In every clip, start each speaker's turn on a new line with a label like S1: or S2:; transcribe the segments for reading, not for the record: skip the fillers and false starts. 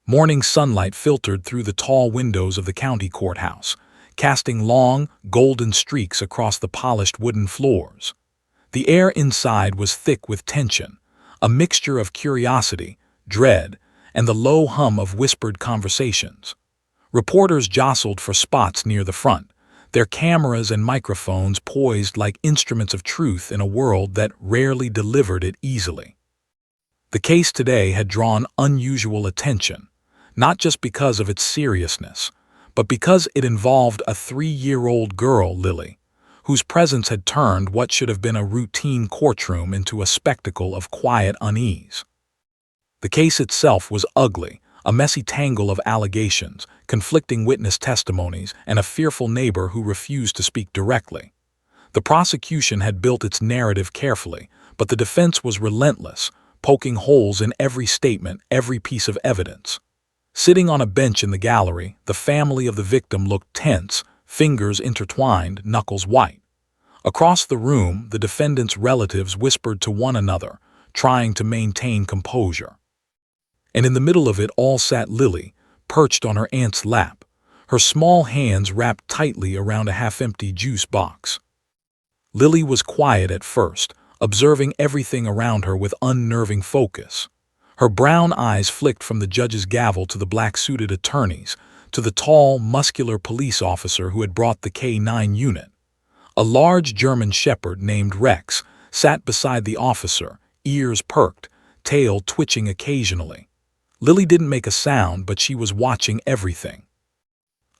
S1: Morning sunlight filtered through the tall windows of the county courthouse, casting long, golden streaks across the polished wooden floors. The air inside was thick with tension, a mixture of curiosity, dread, and the low hum of whispered conversations. Reporters jostled for spots near the front, their cameras and microphones poised like instruments of truth in a world that rarely delivered it easily. The case today had drawn unusual attention, not just because of its seriousness, but because it involved a 3-year-old girl, Lily, whose presence had turned what should have been a routine courtroom into a spectacle of quiet unease. The case itself was ugly, a messy tangle of allegations, conflicting witness testimonies, and a fearful neighbor who refused to speak directly. The prosecution had built its narrative carefully, but the defense was relentless, poking holes in every statement, every piece of evidence. Sitting on a bench in the gallery, the family of the victim looked tense, fingers intertwined, knuckles white. Across the room, the defendant's relatives whispered to one another, trying to maintain composure. And in the middle of it all sat Lily, perched on her aunt's lap, her small hands wrapped tightly around a half-empty juice box. Lily was quiet at first, observing everything around her with unnerving focus. Her brown eyes flicked from the judge's gavel to the black-suited attorneys, to the tall, muscular police officer who had brought the K-9 unit. A large German shepherd named Rex sat beside the officer, ears perked, tail twitching occasionally. Lily didn't make a sound, but she was watching everything.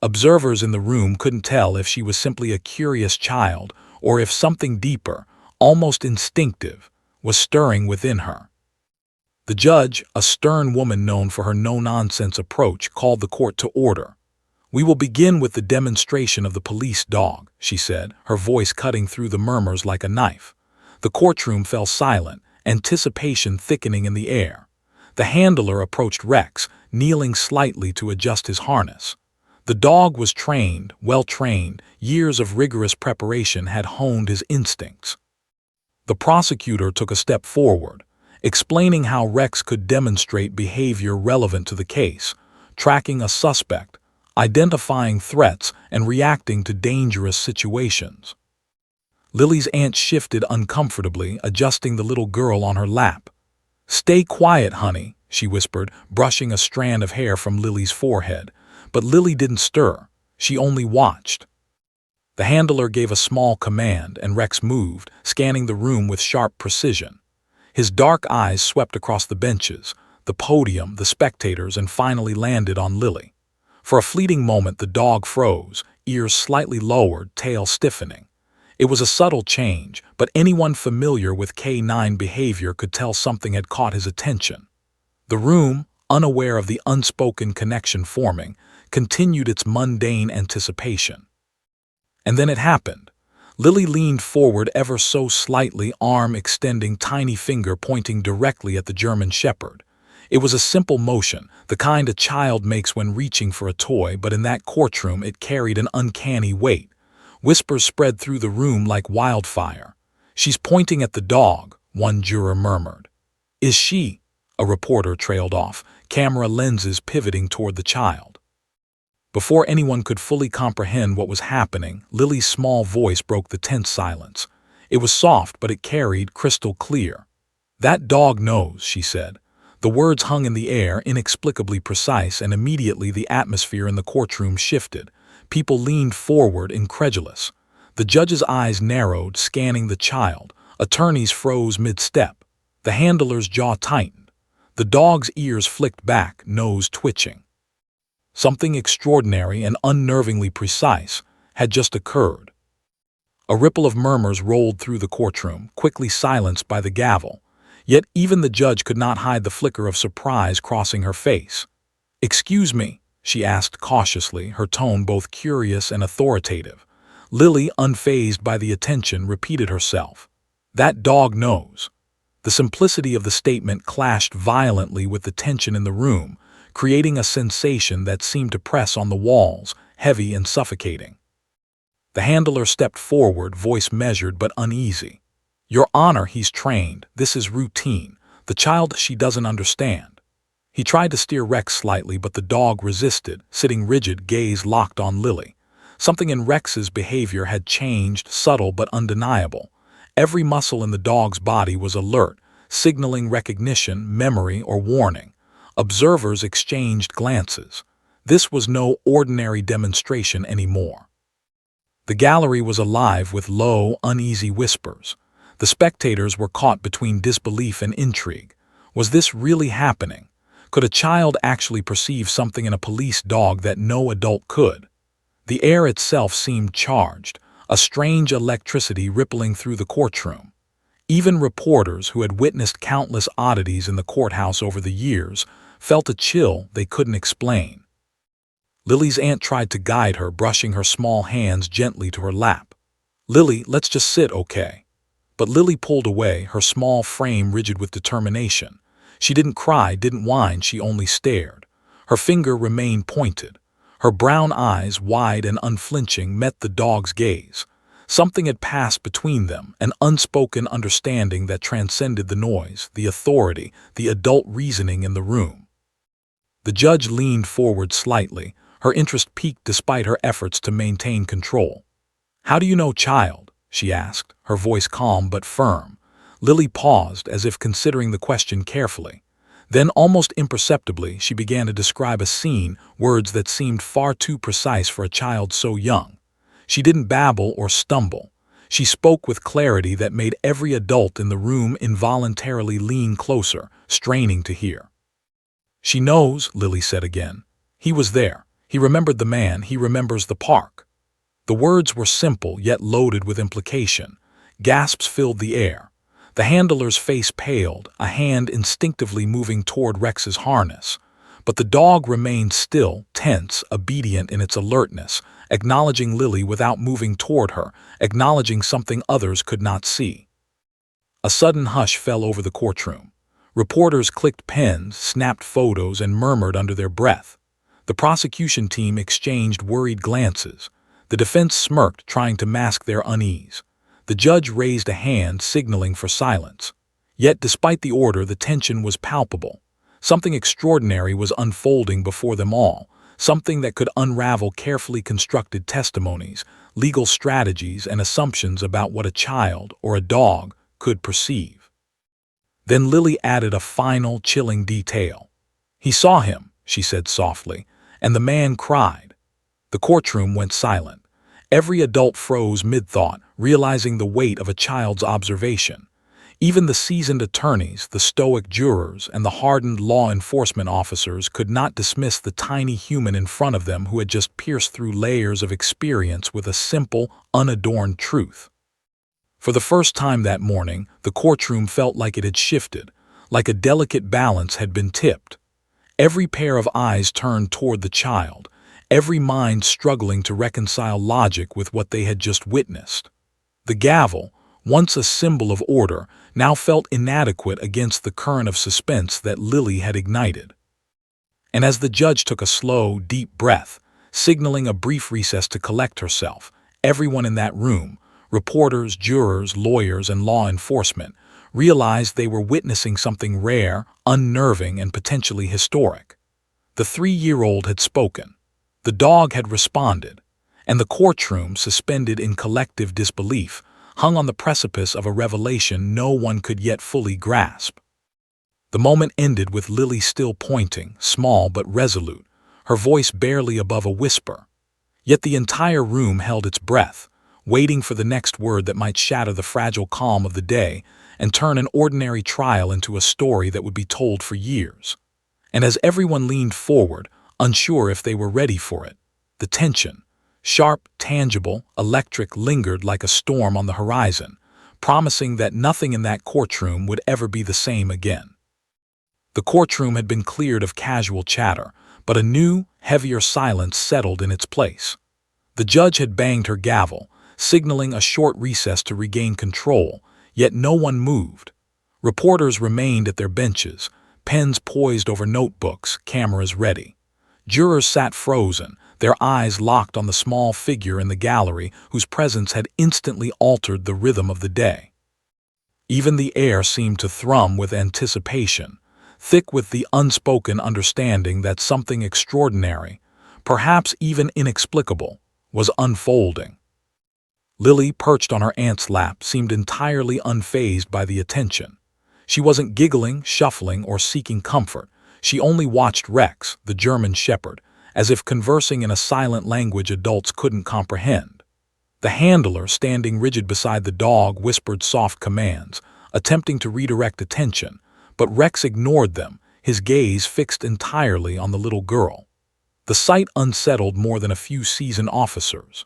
S1: Observers in the room couldn't tell if she was simply a curious child or if something deeper, almost instinctive, was stirring within her. The judge, a stern woman known for her no-nonsense approach, called the court to order. "We will begin with the demonstration of the police dog," she said, her voice cutting through the murmurs like a knife. The courtroom fell silent, anticipation thickening in the air. The handler approached Rex, kneeling slightly to adjust his harness. The dog was trained, well-trained. Years of rigorous preparation had honed his instincts. The prosecutor took a step forward, explaining how Rex could demonstrate behavior relevant to the case, tracking a suspect, identifying threats, and reacting to dangerous situations. Lily's aunt shifted uncomfortably, adjusting the little girl on her lap. "Stay quiet, honey," she whispered, brushing a strand of hair from Lily's forehead. But Lily didn't stir. She only watched. The handler gave a small command, and Rex moved, scanning the room with sharp precision. His dark eyes swept across the benches, the podium, the spectators, and finally landed on Lily. For a fleeting moment, the dog froze, ears slightly lowered, tail stiffening. It was a subtle change, but anyone familiar with K-9 behavior could tell something had caught his attention. The room, unaware of the unspoken connection forming, continued its mundane anticipation. And then it happened. Lily leaned forward ever so slightly, arm extending, tiny finger pointing directly at the German shepherd. It was a simple motion, the kind a child makes when reaching for a toy, but in that courtroom it carried an uncanny weight. Whispers spread through the room like wildfire. "She's pointing at the dog," one juror murmured. "Is she?" A reporter trailed off, camera lenses pivoting toward the child. Before anyone could fully comprehend what was happening, Lily's small voice broke the tense silence. It was soft, but it carried crystal clear. "That dog knows," she said. The words hung in the air, inexplicably precise, and immediately the atmosphere in the courtroom shifted. People leaned forward, incredulous. The judge's eyes narrowed, scanning the child. Attorneys froze mid-step. The handler's jaw tightened. The dog's ears flicked back, nose twitching. Something extraordinary and unnervingly precise had just occurred. A ripple of murmurs rolled through the courtroom, quickly silenced by the gavel. Yet even the judge could not hide the flicker of surprise crossing her face. "Excuse me," she asked cautiously, her tone both curious and authoritative. Lily, unfazed by the attention, repeated herself. "That dog knows." The simplicity of the statement clashed violently with the tension in the room, creating a sensation that seemed to press on the walls, heavy and suffocating. The handler stepped forward, voice measured but uneasy. "Your Honor, he's trained. This is routine. The child, she doesn't understand." He tried to steer Rex slightly, but the dog resisted, sitting rigid, gaze locked on Lily. Something in Rex's behavior had changed, subtle but undeniable. Every muscle in the dog's body was alert, signaling recognition, memory, or warning. Observers exchanged glances. This was no ordinary demonstration anymore. The gallery was alive with low, uneasy whispers. The spectators were caught between disbelief and intrigue. Was this really happening? Could a child actually perceive something in a police dog that no adult could? The air itself seemed charged, a strange electricity rippling through the courtroom. Even reporters who had witnessed countless oddities in the courthouse over the years felt a chill they couldn't explain. Lily's aunt tried to guide her, brushing her small hands gently to her lap. "Lily, let's just sit, okay?" But Lily pulled away, her small frame rigid with determination. She didn't cry, didn't whine, she only stared. Her finger remained pointed. Her brown eyes, wide and unflinching, met the dog's gaze. Something had passed between them, an unspoken understanding that transcended the noise, the authority, the adult reasoning in the room. The judge leaned forward slightly, her interest piqued despite her efforts to maintain control. "How do you know, child?" she asked, her voice calm but firm. Lily paused, as if considering the question carefully. Then, almost imperceptibly, she began to describe a scene, words that seemed far too precise for a child so young. She didn't babble or stumble. She spoke with clarity that made every adult in the room involuntarily lean closer, straining to hear. "She knows," Lily said again. "He was there. He remembered the man. He remembers the park." The words were simple, yet loaded with implication. Gasps filled the air. The handler's face paled, a hand instinctively moving toward Rex's harness. But the dog remained still, tense, obedient in its alertness, acknowledging Lily without moving toward her, acknowledging something others could not see. A sudden hush fell over the courtroom. Reporters clicked pens, snapped photos, and murmured under their breath. The prosecution team exchanged worried glances. The defense smirked, trying to mask their unease. The judge raised a hand, signaling for silence. Yet, despite the order, the tension was palpable. Something extraordinary was unfolding before them all, something that could unravel carefully constructed testimonies, legal strategies, and assumptions about what a child or a dog could perceive. Then Lily added a final, chilling detail. "He saw him," she said softly, "and the man cried." The courtroom went silent. Every adult froze mid-thought, realizing the weight of a child's observation. Even the seasoned attorneys, the stoic jurors, and the hardened law enforcement officers could not dismiss the tiny human in front of them who had just pierced through layers of experience with a simple, unadorned truth. For the first time that morning, the courtroom felt like it had shifted, like a delicate balance had been tipped. Every pair of eyes turned toward the child, every mind struggling to reconcile logic with what they had just witnessed. The gavel, once a symbol of order, now felt inadequate against the current of suspense that Lily had ignited. And as the judge took a slow, deep breath, signaling a brief recess to collect herself, everyone in that room, reporters, jurors, lawyers, and law enforcement, realized they were witnessing something rare, unnerving, and potentially historic. The 3-year-old had spoken. The dog had responded, and the courtroom, suspended in collective disbelief, hung on the precipice of a revelation no one could yet fully grasp. The moment ended with Lily still pointing, small but resolute, her voice barely above a whisper. Yet the entire room held its breath, waiting for the next word that might shatter the fragile calm of the day and turn an ordinary trial into a story that would be told for years. And as everyone leaned forward, unsure if they were ready for it, the tension, sharp, tangible, electric, lingered like a storm on the horizon, promising that nothing in that courtroom would ever be the same again. The courtroom had been cleared of casual chatter, but a new, heavier silence settled in its place. The judge had banged her gavel, signaling a short recess to regain control, yet no one moved. Reporters remained at their benches, pens poised over notebooks, cameras ready. Jurors sat frozen, their eyes locked on the small figure in the gallery whose presence had instantly altered the rhythm of the day. Even the air seemed to thrum with anticipation. thick with the unspoken understanding that something extraordinary, perhaps even inexplicable, was unfolding. Lily, perched on her aunt's lap, seemed entirely unfazed by the attention. She wasn't giggling, shuffling, or seeking comfort. She only watched Rex, the German shepherd, as if conversing in a silent language adults couldn't comprehend. The handler, standing rigid beside the dog, whispered soft commands, attempting to redirect attention, but Rex ignored them, his gaze fixed entirely on the little girl. The sight unsettled more than a few seasoned officers.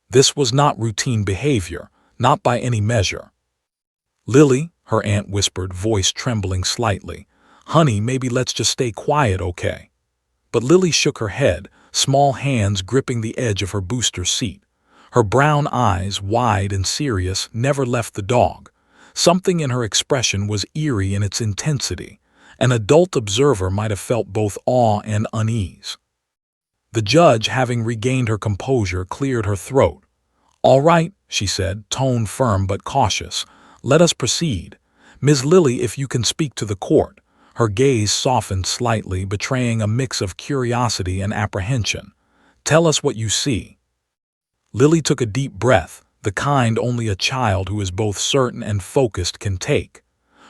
S1: This was not routine behavior, not by any measure. "Lily," her aunt whispered, voice trembling slightly. "Honey, maybe let's just stay quiet, okay?" But Lily shook her head, small hands gripping the edge of her booster seat. Her brown eyes, wide and serious, never left the dog. Something in her expression was eerie in its intensity. An adult observer might have felt both awe and unease. The judge, having regained her composure, cleared her throat. "All right," she said, tone firm but cautious. "Let us proceed. Ms. Lily, if you can speak to the court." Her gaze softened slightly, betraying a mix of curiosity and apprehension. "Tell us what you see." Lily took a deep breath, the kind only a child who is both certain and focused can take.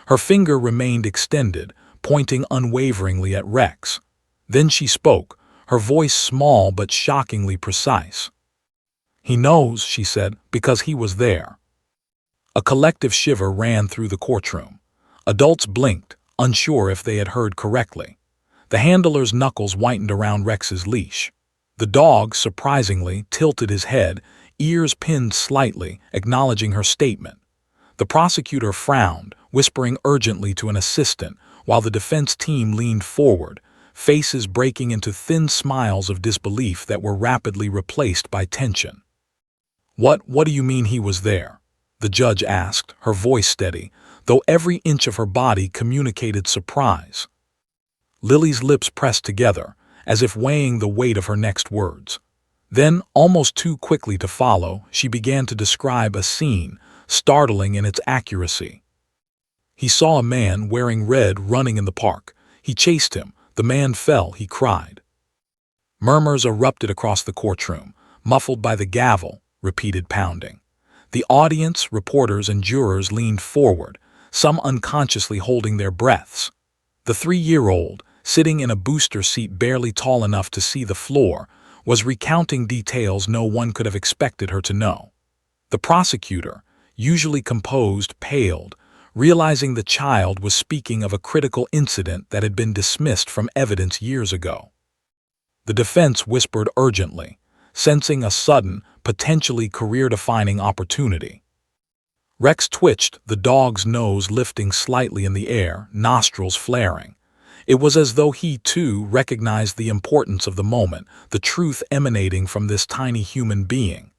S1: Her finger remained extended, pointing unwaveringly at Rex. Then she spoke, her voice small but shockingly precise. "He knows," she said, "because he was there." A collective shiver ran through the courtroom. Adults blinked, unsure if they had heard correctly. The handler's knuckles whitened around Rex's leash. The dog, surprisingly, tilted his head, ears pinned slightly, acknowledging her statement. The prosecutor frowned, whispering urgently to an assistant, while the defense team leaned forward, faces breaking into thin smiles of disbelief that were rapidly replaced by tension. What do you mean he was there?" the judge asked, her voice steady, though every inch of her body communicated surprise. Lily's lips pressed together, as if weighing the weight of her next words. Then, almost too quickly to follow, she began to describe a scene, startling in its accuracy. "He saw a man wearing red running in the park. He chased him. The man fell," he cried. Murmurs erupted across the courtroom, muffled by the gavel, repeated pounding. The audience, reporters, and jurors leaned forward, some unconsciously holding their breaths. The 3-year-old, sitting in a booster seat barely tall enough to see the floor, was recounting details no one could have expected her to know. The prosecutor, usually composed, paled, realizing the child was speaking of a critical incident that had been dismissed from evidence years ago. The defense whispered urgently, sensing a sudden, potentially career-defining opportunity. Rex twitched, the dog's nose lifting slightly in the air, nostrils flaring. It was as though he, too, recognized the importance of the moment, the truth emanating from this tiny human being.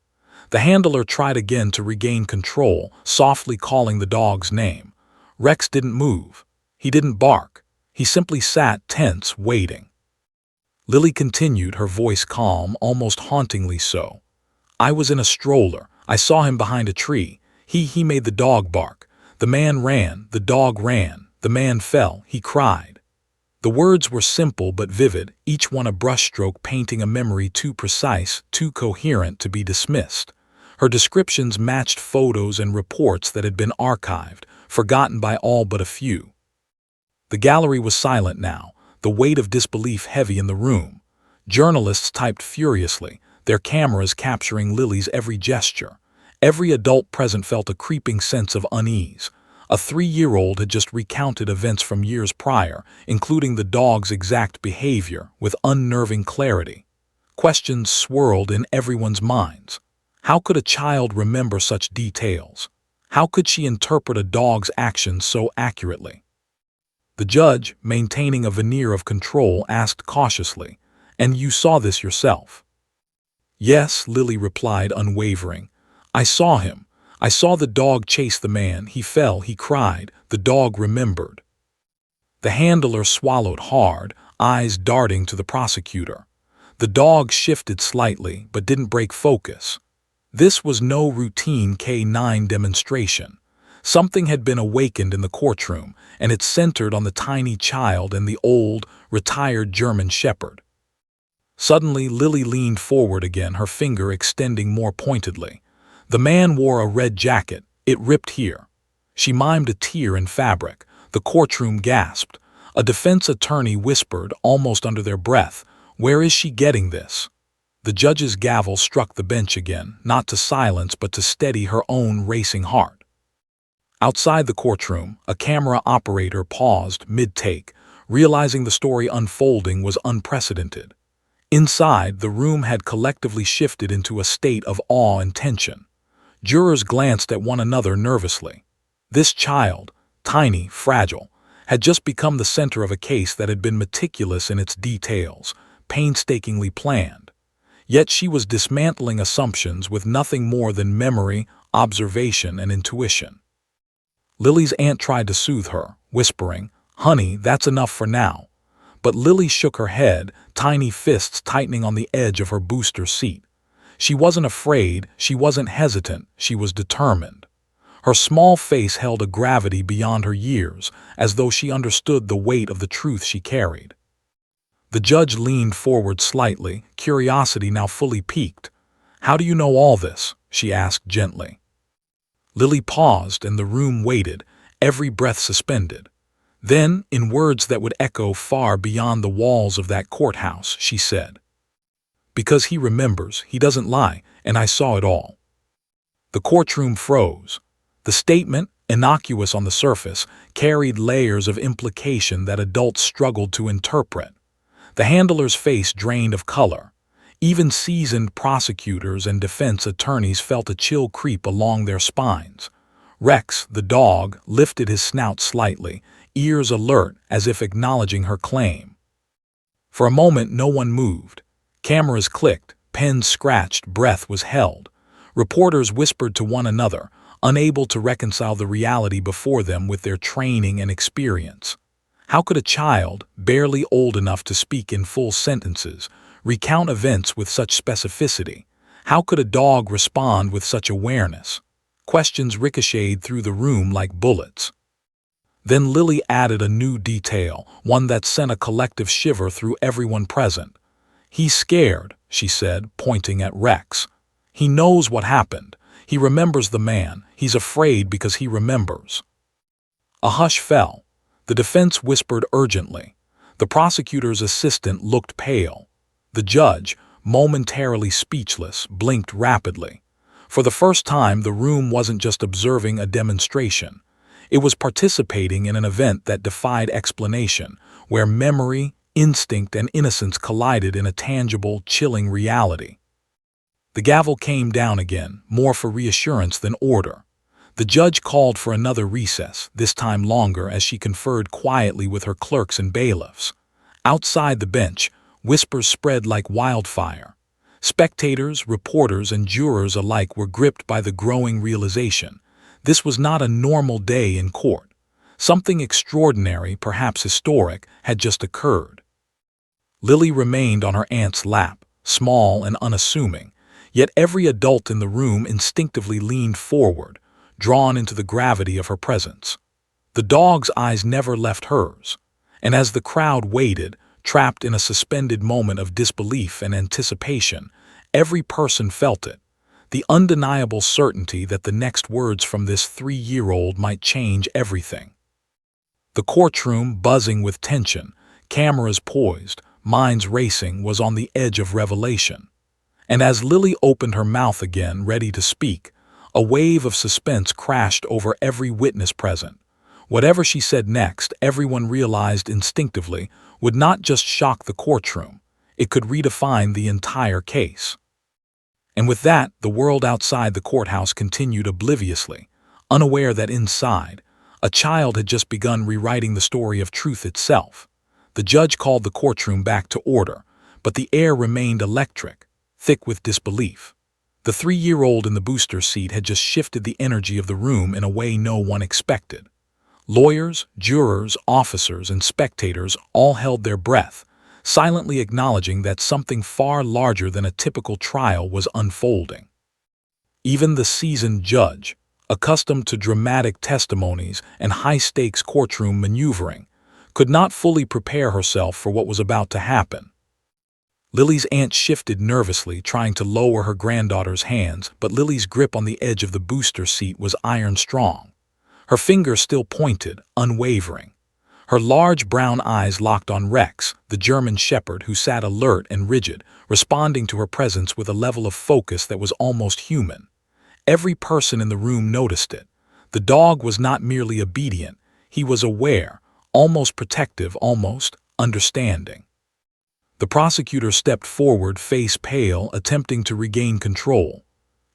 S1: The handler tried again to regain control, softly calling the dog's name. Rex didn't move. He didn't bark. He simply sat tense, waiting. Lily continued, her voice calm, almost hauntingly so. "I was in a stroller. I saw him behind a tree. He made the dog bark. The man ran, the dog ran. The man fell, he cried." The words were simple but vivid, each one a brushstroke painting a memory too precise, too coherent to be dismissed. Her descriptions matched photos and reports that had been archived, forgotten by all but a few. The gallery was silent now, the weight of disbelief heavy in the room. Journalists typed furiously, their cameras capturing Lily's every gesture. Every adult present felt a creeping sense of unease. A 3-year-old had just recounted events from years prior, including the dog's exact behavior, with unnerving clarity. Questions swirled in everyone's minds. How could a child remember such details? How could she interpret a dog's actions so accurately? The judge, maintaining a veneer of control, asked cautiously, "And you saw this yourself?" "Yes," Lily replied, unwavering. "I saw him. I saw the dog chase the man. He fell, he cried. The dog remembered." The handler swallowed hard, eyes darting to the prosecutor. The dog shifted slightly, but didn't break focus. This was no routine K9 demonstration. Something had been awakened in the courtroom, and it centered on the tiny child and the old, retired German shepherd. Suddenly, Lily leaned forward again, her finger extending more pointedly. The man wore a red jacket. It ripped here. She mimed a tear in fabric. The courtroom gasped. A defense attorney whispered, almost under their breath, "Where is she getting this?" The judge's gavel struck the bench again, not to silence but to steady her own racing heart. Outside the courtroom, a camera operator paused mid-take, realizing the story unfolding was unprecedented. Inside, the room had collectively shifted into a state of awe and tension. Jurors glanced at one another nervously. This child, tiny, fragile, had just become the center of a case that had been meticulous in its details, painstakingly planned. Yet she was dismantling assumptions with nothing more than memory, observation, and intuition. Lily's aunt tried to soothe her, whispering, "Honey, that's enough for now." But Lily shook her head, tiny fists tightening on the edge of her booster seat. She wasn't afraid, she wasn't hesitant, she was determined. Her small face held a gravity beyond her years, as though she understood the weight of the truth she carried. The judge leaned forward slightly, curiosity now fully piqued. "How do you know all this?" she asked gently. Lily paused, and the room waited, every breath suspended. Then, in words that would echo far beyond the walls of that courthouse, she said, "Because he remembers, he doesn't lie, and I saw it all." The courtroom froze. The statement, innocuous on the surface, carried layers of implication that adults struggled to interpret. The handler's face drained of color. Even seasoned prosecutors and defense attorneys felt a chill creep along their spines. Rex, the dog, lifted his snout slightly, ears alert as if acknowledging her claim. For a moment no one moved. Cameras clicked, pens scratched, breath was held. Reporters whispered to one another, unable to reconcile the reality before them with their training and experience. How could a child, barely old enough to speak in full sentences, recount events with such specificity? How could a dog respond with such awareness? Questions ricocheted through the room like bullets. Then Lily added a new detail, one that sent a collective shiver through everyone present. "He's scared," she said, pointing at Rex. "He knows what happened. He remembers the man. He's afraid because he remembers." A hush fell. The defense whispered urgently. The prosecutor's assistant looked pale. The judge, momentarily speechless, blinked rapidly. For the first time, the room wasn't just observing a demonstration. It was participating in an event that defied explanation, where memory, instinct, and innocence collided in a tangible, chilling reality. The gavel came down again, more for reassurance than order. The judge called for another recess, this time longer, as she conferred quietly with her clerks and bailiffs. Outside the bench, whispers spread like wildfire. Spectators, reporters, and jurors alike were gripped by the growing realization. This was not a normal day in court. Something extraordinary, perhaps historic, had just occurred. Lily remained on her aunt's lap, small and unassuming, yet every adult in the room instinctively leaned forward, drawn into the gravity of her presence. The dog's eyes never left hers, and as the crowd waited, trapped in a suspended moment of disbelief and anticipation, every person felt it. The undeniable certainty that the next words from this 3-year-old might change everything. The courtroom, buzzing with tension, cameras poised, minds racing, was on the edge of revelation. And as Lily opened her mouth again, ready to speak, a wave of suspense crashed over every witness present. Whatever she said next, everyone realized instinctively, would not just shock the courtroom, it could redefine the entire case. And with that, the world outside the courthouse continued obliviously, unaware that inside, a child had just begun rewriting the story of truth itself. The judge called the courtroom back to order, but the air remained electric, thick with disbelief. The 3-year-old in the booster seat had just shifted the energy of the room in a way no one expected. Lawyers, jurors, officers, and spectators all held their breath, silently acknowledging that something far larger than a typical trial was unfolding. Even the seasoned judge, accustomed to dramatic testimonies and high-stakes courtroom maneuvering, could not fully prepare herself for what was about to happen. Lily's aunt shifted nervously, trying to lower her granddaughter's hands, but Lily's grip on the edge of the booster seat was iron strong. Her finger still pointed, unwavering. Her large brown eyes locked on Rex, the German shepherd who sat alert and rigid, responding to her presence with a level of focus that was almost human. Every person in the room noticed it. The dog was not merely obedient, he was aware, almost protective, almost understanding. The prosecutor stepped forward, face pale, attempting to regain control.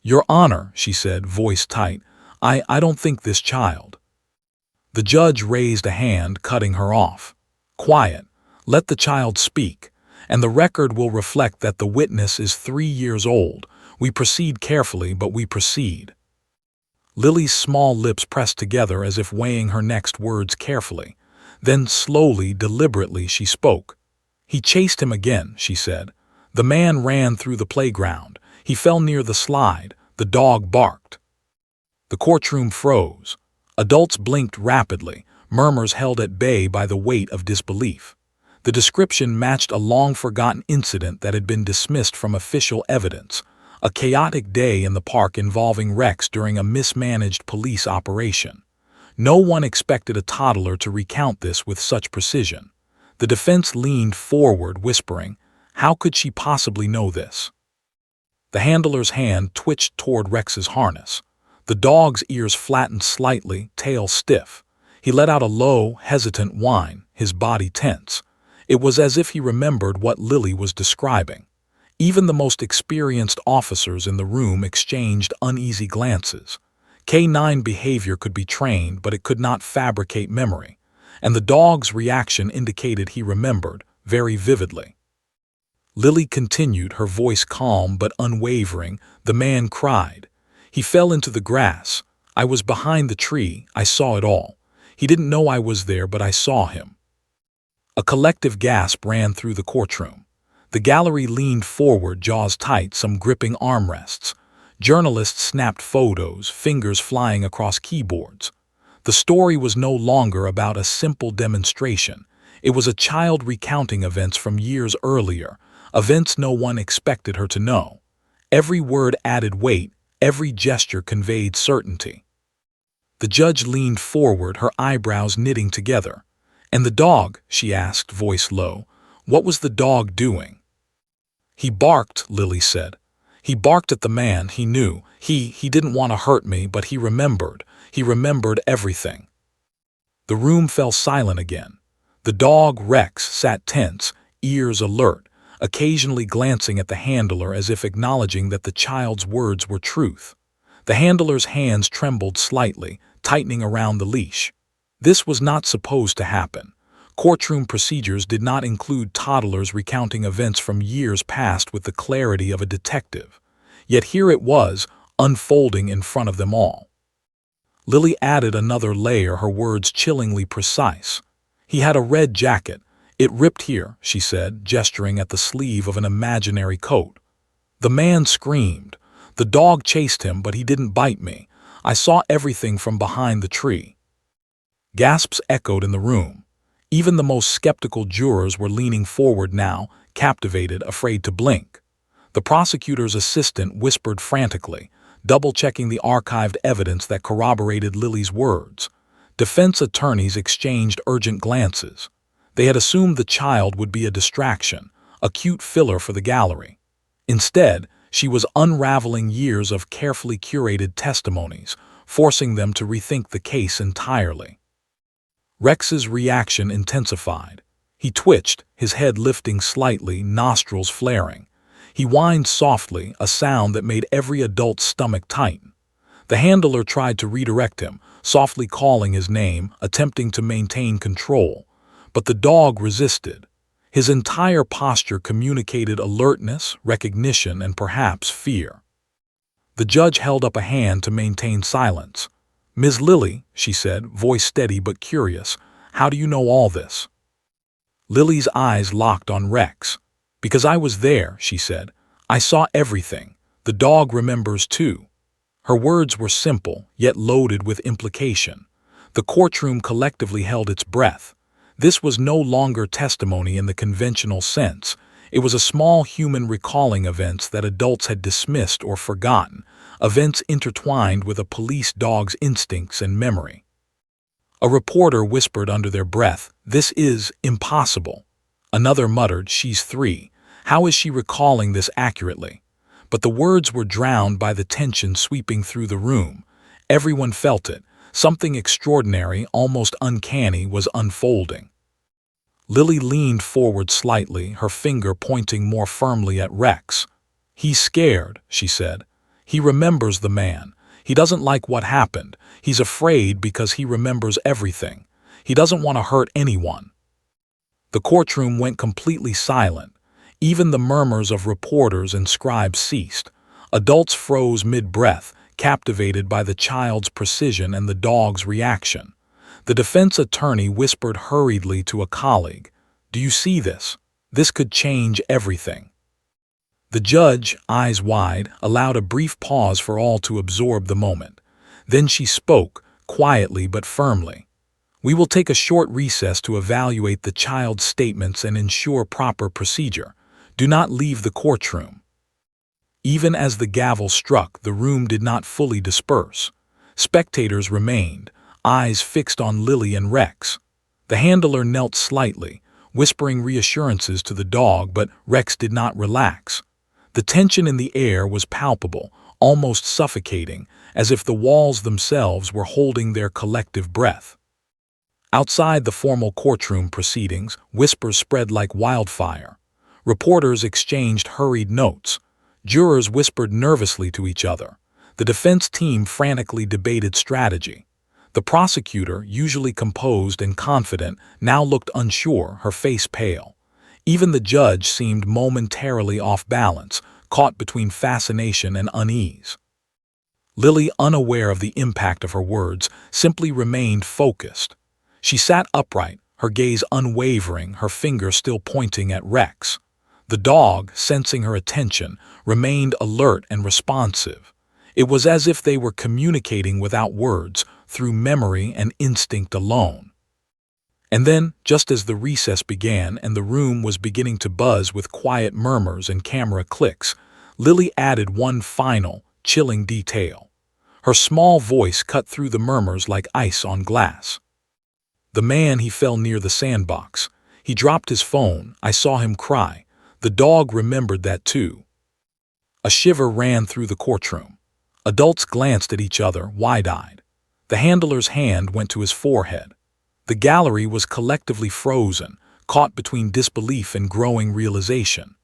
S1: "Your Honor," she said, voice tight, I don't think this child." The judge raised a hand, cutting her off. "Quiet. Let the child speak, and the record will reflect that the witness is 3 years old. We proceed carefully, but we proceed." Lily's small lips pressed together as if weighing her next words carefully. Then slowly, deliberately, she spoke. "He chased him again," she said. "The man ran through the playground. He fell near the slide. The dog barked." The courtroom froze. Adults blinked rapidly, murmurs held at bay by the weight of disbelief. The description matched a long-forgotten incident that had been dismissed from official evidence, a chaotic day in the park involving Rex during a mismanaged police operation. No one expected a toddler to recount this with such precision. The defense leaned forward, whispering, "How could she possibly know this?" The handler's hand twitched toward Rex's harness. The dog's ears flattened slightly, tail stiff. He let out a low, hesitant whine, his body tense. It was as if he remembered what Lily was describing. Even the most experienced officers in the room exchanged uneasy glances. K9 behavior could be trained, but it could not fabricate memory. And the dog's reaction indicated he remembered, very vividly. Lily continued, her voice calm but unwavering. "The man cried. He fell into the grass. I was behind the tree. I saw it all. He didn't know I was there, but I saw him." A collective gasp ran through the courtroom. The gallery leaned forward, jaws tight, some gripping armrests. Journalists snapped photos, fingers flying across keyboards. The story was no longer about a simple demonstration. It was a child recounting events from years earlier, events no one expected her to know. Every word added weight, every gesture conveyed certainty. The judge leaned forward, her eyebrows knitting together. "And the dog?" she asked, voice low. "What was the dog doing?" "He barked," Lily said. "He barked at the man. He knew. He didn't want to hurt me, but he remembered. He remembered everything." The room fell silent again. The dog, Rex, sat tense, ears alert, occasionally glancing at the handler as if acknowledging that the child's words were truth. The handler's hands trembled slightly, tightening around the leash. This was not supposed to happen. Courtroom procedures did not include toddlers recounting events from years past with the clarity of a detective. Yet here it was, unfolding in front of them all. Lily added another layer, her words chillingly precise. "He had a red jacket. It ripped here," she said, gesturing at the sleeve of an imaginary coat. "The man screamed. The dog chased him, but he didn't bite me. I saw everything from behind the tree." Gasps echoed in the room. Even the most skeptical jurors were leaning forward now, captivated, afraid to blink. The prosecutor's assistant whispered frantically, double-checking the archived evidence that corroborated Lily's words. Defense attorneys exchanged urgent glances. They had assumed the child would be a distraction, a cute filler for the gallery. Instead, she was unraveling years of carefully curated testimonies, forcing them to rethink the case entirely. Rex's reaction intensified. He twitched, his head lifting slightly, nostrils flaring. He whined softly, a sound that made every adult's stomach tighten. The handler tried to redirect him, softly calling his name, attempting to maintain control. But the dog resisted. His entire posture communicated alertness, recognition, and perhaps fear. The judge held up a hand to maintain silence. "Ms. Lily," she said, voice steady but curious, "how do you know all this?" Lily's eyes locked on Rex. "Because I was there," she said. "I saw everything. The dog remembers too." Her words were simple, yet loaded with implication. The courtroom collectively held its breath. This was no longer testimony in the conventional sense. It was a small human recalling events that adults had dismissed or forgotten, events intertwined with a police dog's instincts and memory. A reporter whispered under their breath, "This is impossible." Another muttered, "She's 3. How is she recalling this accurately?" But the words were drowned by the tension sweeping through the room. Everyone felt it. Something extraordinary, almost uncanny, was unfolding. Lily leaned forward slightly, her finger pointing more firmly at Rex. "He's scared," she said. "He remembers the man. He doesn't like what happened. He's afraid because he remembers everything. He doesn't want to hurt anyone." The courtroom went completely silent. Even the murmurs of reporters and scribes ceased. Adults froze mid-breath, captivated by the child's precision and the dog's reaction. The defense attorney whispered hurriedly to a colleague, "Do you see this? This could change everything." The judge, eyes wide, allowed a brief pause for all to absorb the moment. Then she spoke, quietly but firmly. "We will take a short recess to evaluate the child's statements and ensure proper procedure. Do not leave the courtroom." Even as the gavel struck, the room did not fully disperse. Spectators remained, eyes fixed on Lily and Rex. The handler knelt slightly, whispering reassurances to the dog, but Rex did not relax. The tension in the air was palpable, almost suffocating, as if the walls themselves were holding their collective breath. Outside the formal courtroom proceedings, whispers spread like wildfire. Reporters exchanged hurried notes. Jurors whispered nervously to each other. The defense team frantically debated strategy. The prosecutor, usually composed and confident, now looked unsure, her face pale. Even the judge seemed momentarily off balance, caught between fascination and unease. Lily, unaware of the impact of her words, simply remained focused. She sat upright, her gaze unwavering, her finger still pointing at Rex. The dog, sensing her attention, remained alert and responsive. It was as if they were communicating without words, through memory and instinct alone. And then, just as the recess began and the room was beginning to buzz with quiet murmurs and camera clicks, Lily added one final, chilling detail. Her small voice cut through the murmurs like ice on glass. "The man, he fell near the sandbox. He dropped his phone. I saw him cry. The dog remembered that too." A shiver ran through the courtroom. Adults glanced at each other, wide-eyed. The handler's hand went to his forehead. The gallery was collectively frozen, caught between disbelief and growing realization.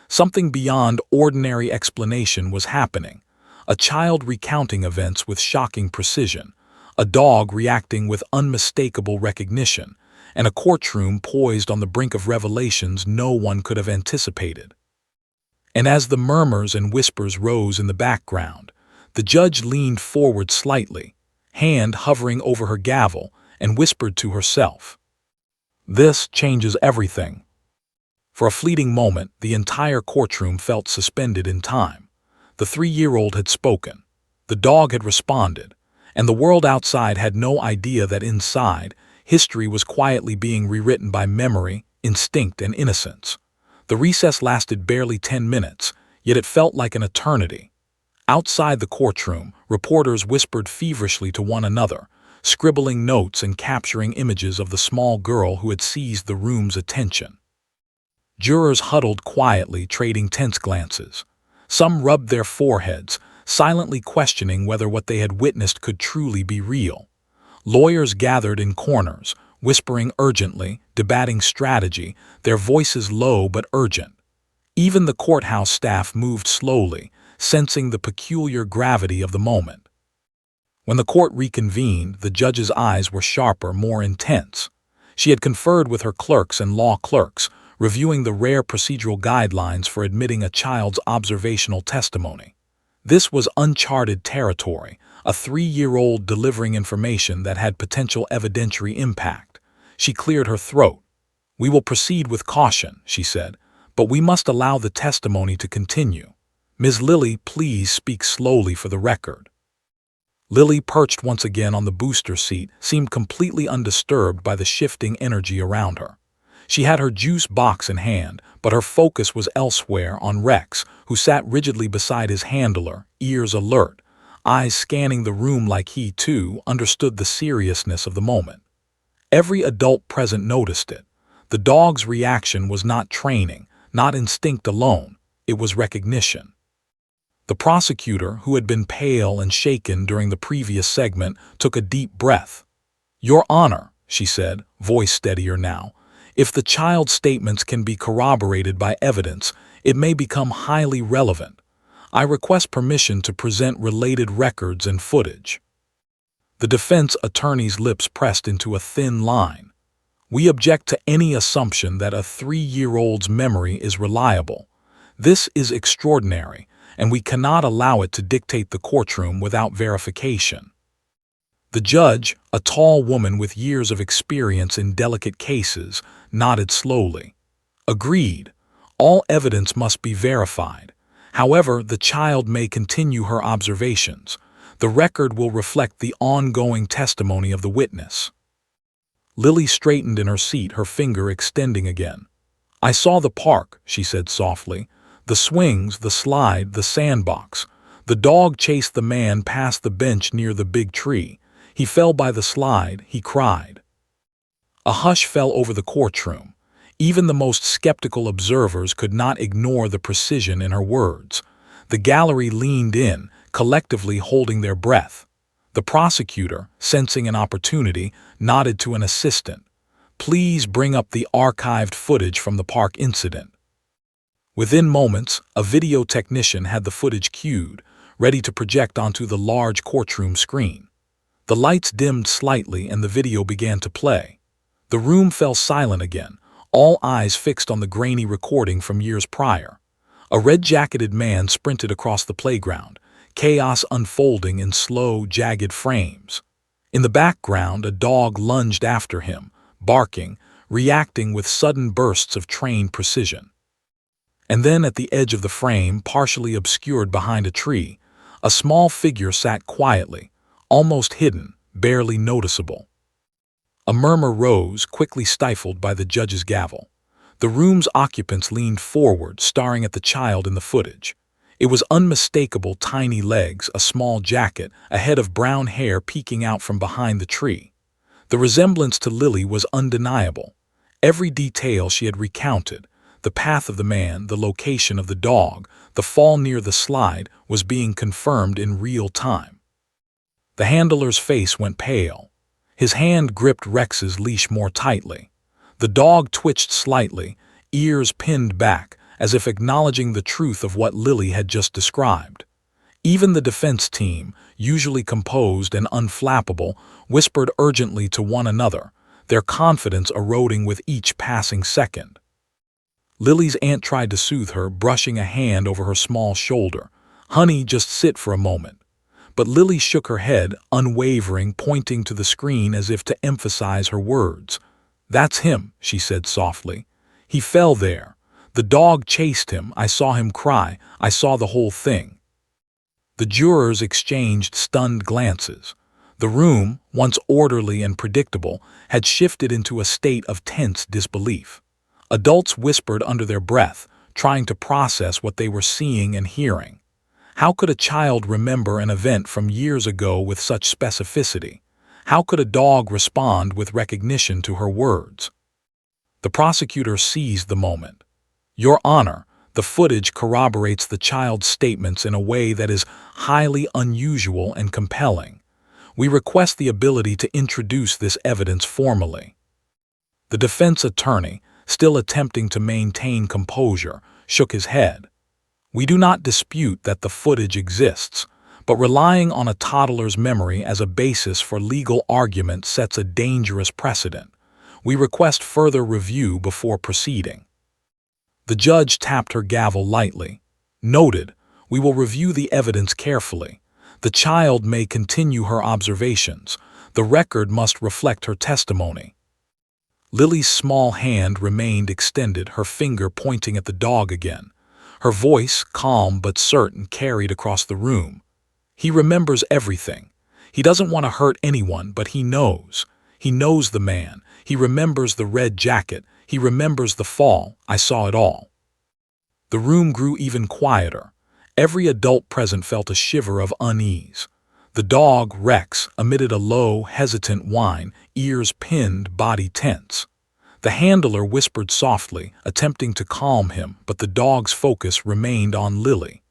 S1: Something beyond ordinary explanation was happening. A child recounting events with shocking precision, a dog reacting with unmistakable recognition, and a courtroom poised on the brink of revelations no one could have anticipated. And as the murmurs and whispers rose in the background, the judge leaned forward slightly, hand hovering over her gavel, and whispered to herself, "This changes everything." For a fleeting moment, the entire courtroom felt suspended in time. The 3-year-old had spoken, the dog had responded, and the world outside had no idea that inside, history was quietly being rewritten by memory, instinct, and innocence. The recess lasted barely 10 minutes, yet it felt like an eternity. Outside the courtroom, reporters whispered feverishly to one another, scribbling notes and capturing images of the small girl who had seized the room's attention. Jurors huddled quietly, trading tense glances. Some rubbed their foreheads, silently questioning whether what they had witnessed could truly be real. Lawyers gathered in corners, whispering urgently, debating strategy, their voices low but urgent. Even the courthouse staff moved slowly, sensing the peculiar gravity of the moment. When the court reconvened, the judge's eyes were sharper, more intense. She had conferred with her clerks and law clerks, reviewing the rare procedural guidelines for admitting a child's observational testimony. This was uncharted territory, a 3-year-old delivering information that had potential evidentiary impact. She cleared her throat. "We will proceed with caution," she said, "but we must allow the testimony to continue. Ms. Lily, please speak slowly for the record." Lily, perched once again on the booster seat, seemed completely undisturbed by the shifting energy around her. She had her juice box in hand, but her focus was elsewhere on Rex, who sat rigidly beside his handler, ears alert, eyes scanning the room like he, too, understood the seriousness of the moment. Every adult present noticed it. The dog's reaction was not training, not instinct alone, it was recognition. The prosecutor, who had been pale and shaken during the previous segment, took a deep breath. "Your Honor," she said, voice steadier now, "if the child's statements can be corroborated by evidence, it may become highly relevant. I request permission to present related records and footage." The defense attorney's lips pressed into a thin line. "We object to any assumption that a 3-year-old's memory is reliable. This is extraordinary, and we cannot allow it to dictate the courtroom without verification." The judge, a tall woman with years of experience in delicate cases, nodded slowly. "Agreed. All evidence must be verified. However, the child may continue her observations. The record will reflect the ongoing testimony of the witness." Lily straightened in her seat, her finger extending again. "I saw the park," she said softly. "The swings, the slide, the sandbox. The dog chased the man past the bench near the big tree. He fell by the slide, he cried." A hush fell over the courtroom. Even the most skeptical observers could not ignore the precision in her words. The gallery leaned in, collectively holding their breath. The prosecutor, sensing an opportunity, nodded to an assistant. "Please bring up the archived footage from the park incident." Within moments, a video technician had the footage cued, ready to project onto the large courtroom screen. The lights dimmed slightly and the video began to play. The room fell silent again, all eyes fixed on the grainy recording from years prior. A red-jacketed man sprinted across the playground, chaos unfolding in slow, jagged frames. In the background, a dog lunged after him, barking, reacting with sudden bursts of trained precision. And then at the edge of the frame, partially obscured behind a tree, a small figure sat quietly, almost hidden, barely noticeable. A murmur rose, quickly stifled by the judge's gavel. The room's occupants leaned forward, staring at the child in the footage. It was unmistakable: tiny legs, a small jacket, a head of brown hair peeking out from behind the tree. The resemblance to Lily was undeniable. Every detail she had recounted, the path of the man, the location of the dog, the fall near the slide, was being confirmed in real time. The handler's face went pale. His hand gripped Rex's leash more tightly. The dog twitched slightly, ears pinned back, as if acknowledging the truth of what Lily had just described. Even the defense team, usually composed and unflappable, whispered urgently to one another, their confidence eroding with each passing second. Lily's aunt tried to soothe her, brushing a hand over her small shoulder. "Honey, just sit for a moment." But Lily shook her head, unwavering, pointing to the screen as if to emphasize her words. "That's him," she said softly. "He fell there. The dog chased him. I saw him cry. I saw the whole thing." The jurors exchanged stunned glances. The room, once orderly and predictable, had shifted into a state of tense disbelief. Adults whispered under their breath, trying to process what they were seeing and hearing. How could a child remember an event from years ago with such specificity? How could a dog respond with recognition to her words? The prosecutor seized the moment. "Your Honor, the footage corroborates the child's statements in a way that is highly unusual and compelling. We request the ability to introduce this evidence formally." The defense attorney, still attempting to maintain composure, shook his head. "We do not dispute that the footage exists, but relying on a toddler's memory as a basis for legal argument sets a dangerous precedent. We request further review before proceeding." The judge tapped her gavel lightly. "Noted. We will review the evidence carefully. The child may continue her observations. The record must reflect her testimony." Lily's small hand remained extended, her finger pointing at the dog again. Her voice, calm but certain, carried across the room. "He remembers everything. He doesn't want to hurt anyone, but he knows. He knows the man. He remembers the red jacket. He remembers the fall. I saw it all. The room grew even quieter. Every adult present felt a shiver of unease. The dog, Rex, emitted a low, hesitant whine, ears pinned, body tense. The handler whispered softly, attempting to calm him, but the dog's focus remained on Lily.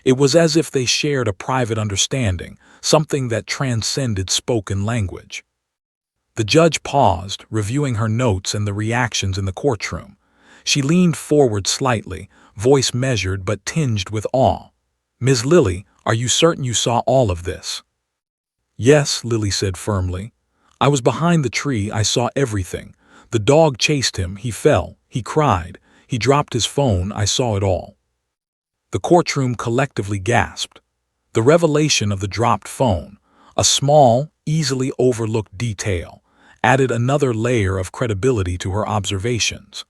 S1: It was as if they shared a private understanding, something that transcended spoken language. The judge paused, reviewing her notes and the reactions in the courtroom. She leaned forward slightly, voice measured but tinged with awe. "Ms. Lily, are you certain you saw all of this?" "Yes," Lily said firmly. "I was behind the tree, I saw everything. The dog chased him, he fell, he cried, he dropped his phone, I saw it all." The courtroom collectively gasped. The revelation of the dropped phone, a small, easily overlooked detail, added another layer of credibility to her observations.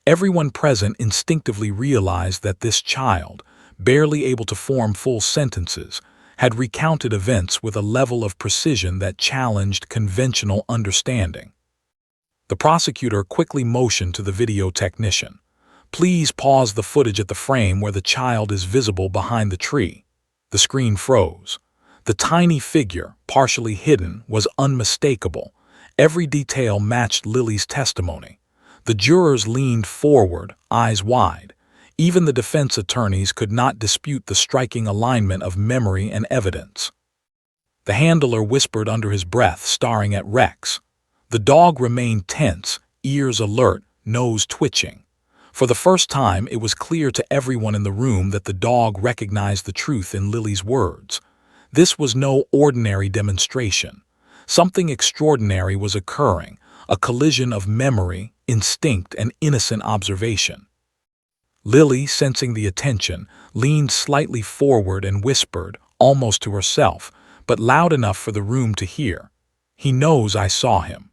S1: Everyone present instinctively realized that this child, barely able to form full sentences, had recounted events with a level of precision that challenged conventional understanding. The prosecutor quickly motioned to the video technician. "Please pause the footage at the frame where the child is visible behind the tree." The screen froze. The tiny figure, partially hidden, was unmistakable. Every detail matched Lily's testimony. The jurors leaned forward, eyes wide. Even the defense attorneys could not dispute the striking alignment of memory and evidence. The handler whispered under his breath, staring at Rex. The dog remained tense, ears alert, nose twitching. For the first time, it was clear to everyone in the room that the dog recognized the truth in Lily's words. This was no ordinary demonstration. Something extraordinary was occurring, a collision of memory, instinct, and innocent observation. Lily, sensing the attention, leaned slightly forward and whispered, almost to herself, but loud enough for the room to hear, "He knows I saw him."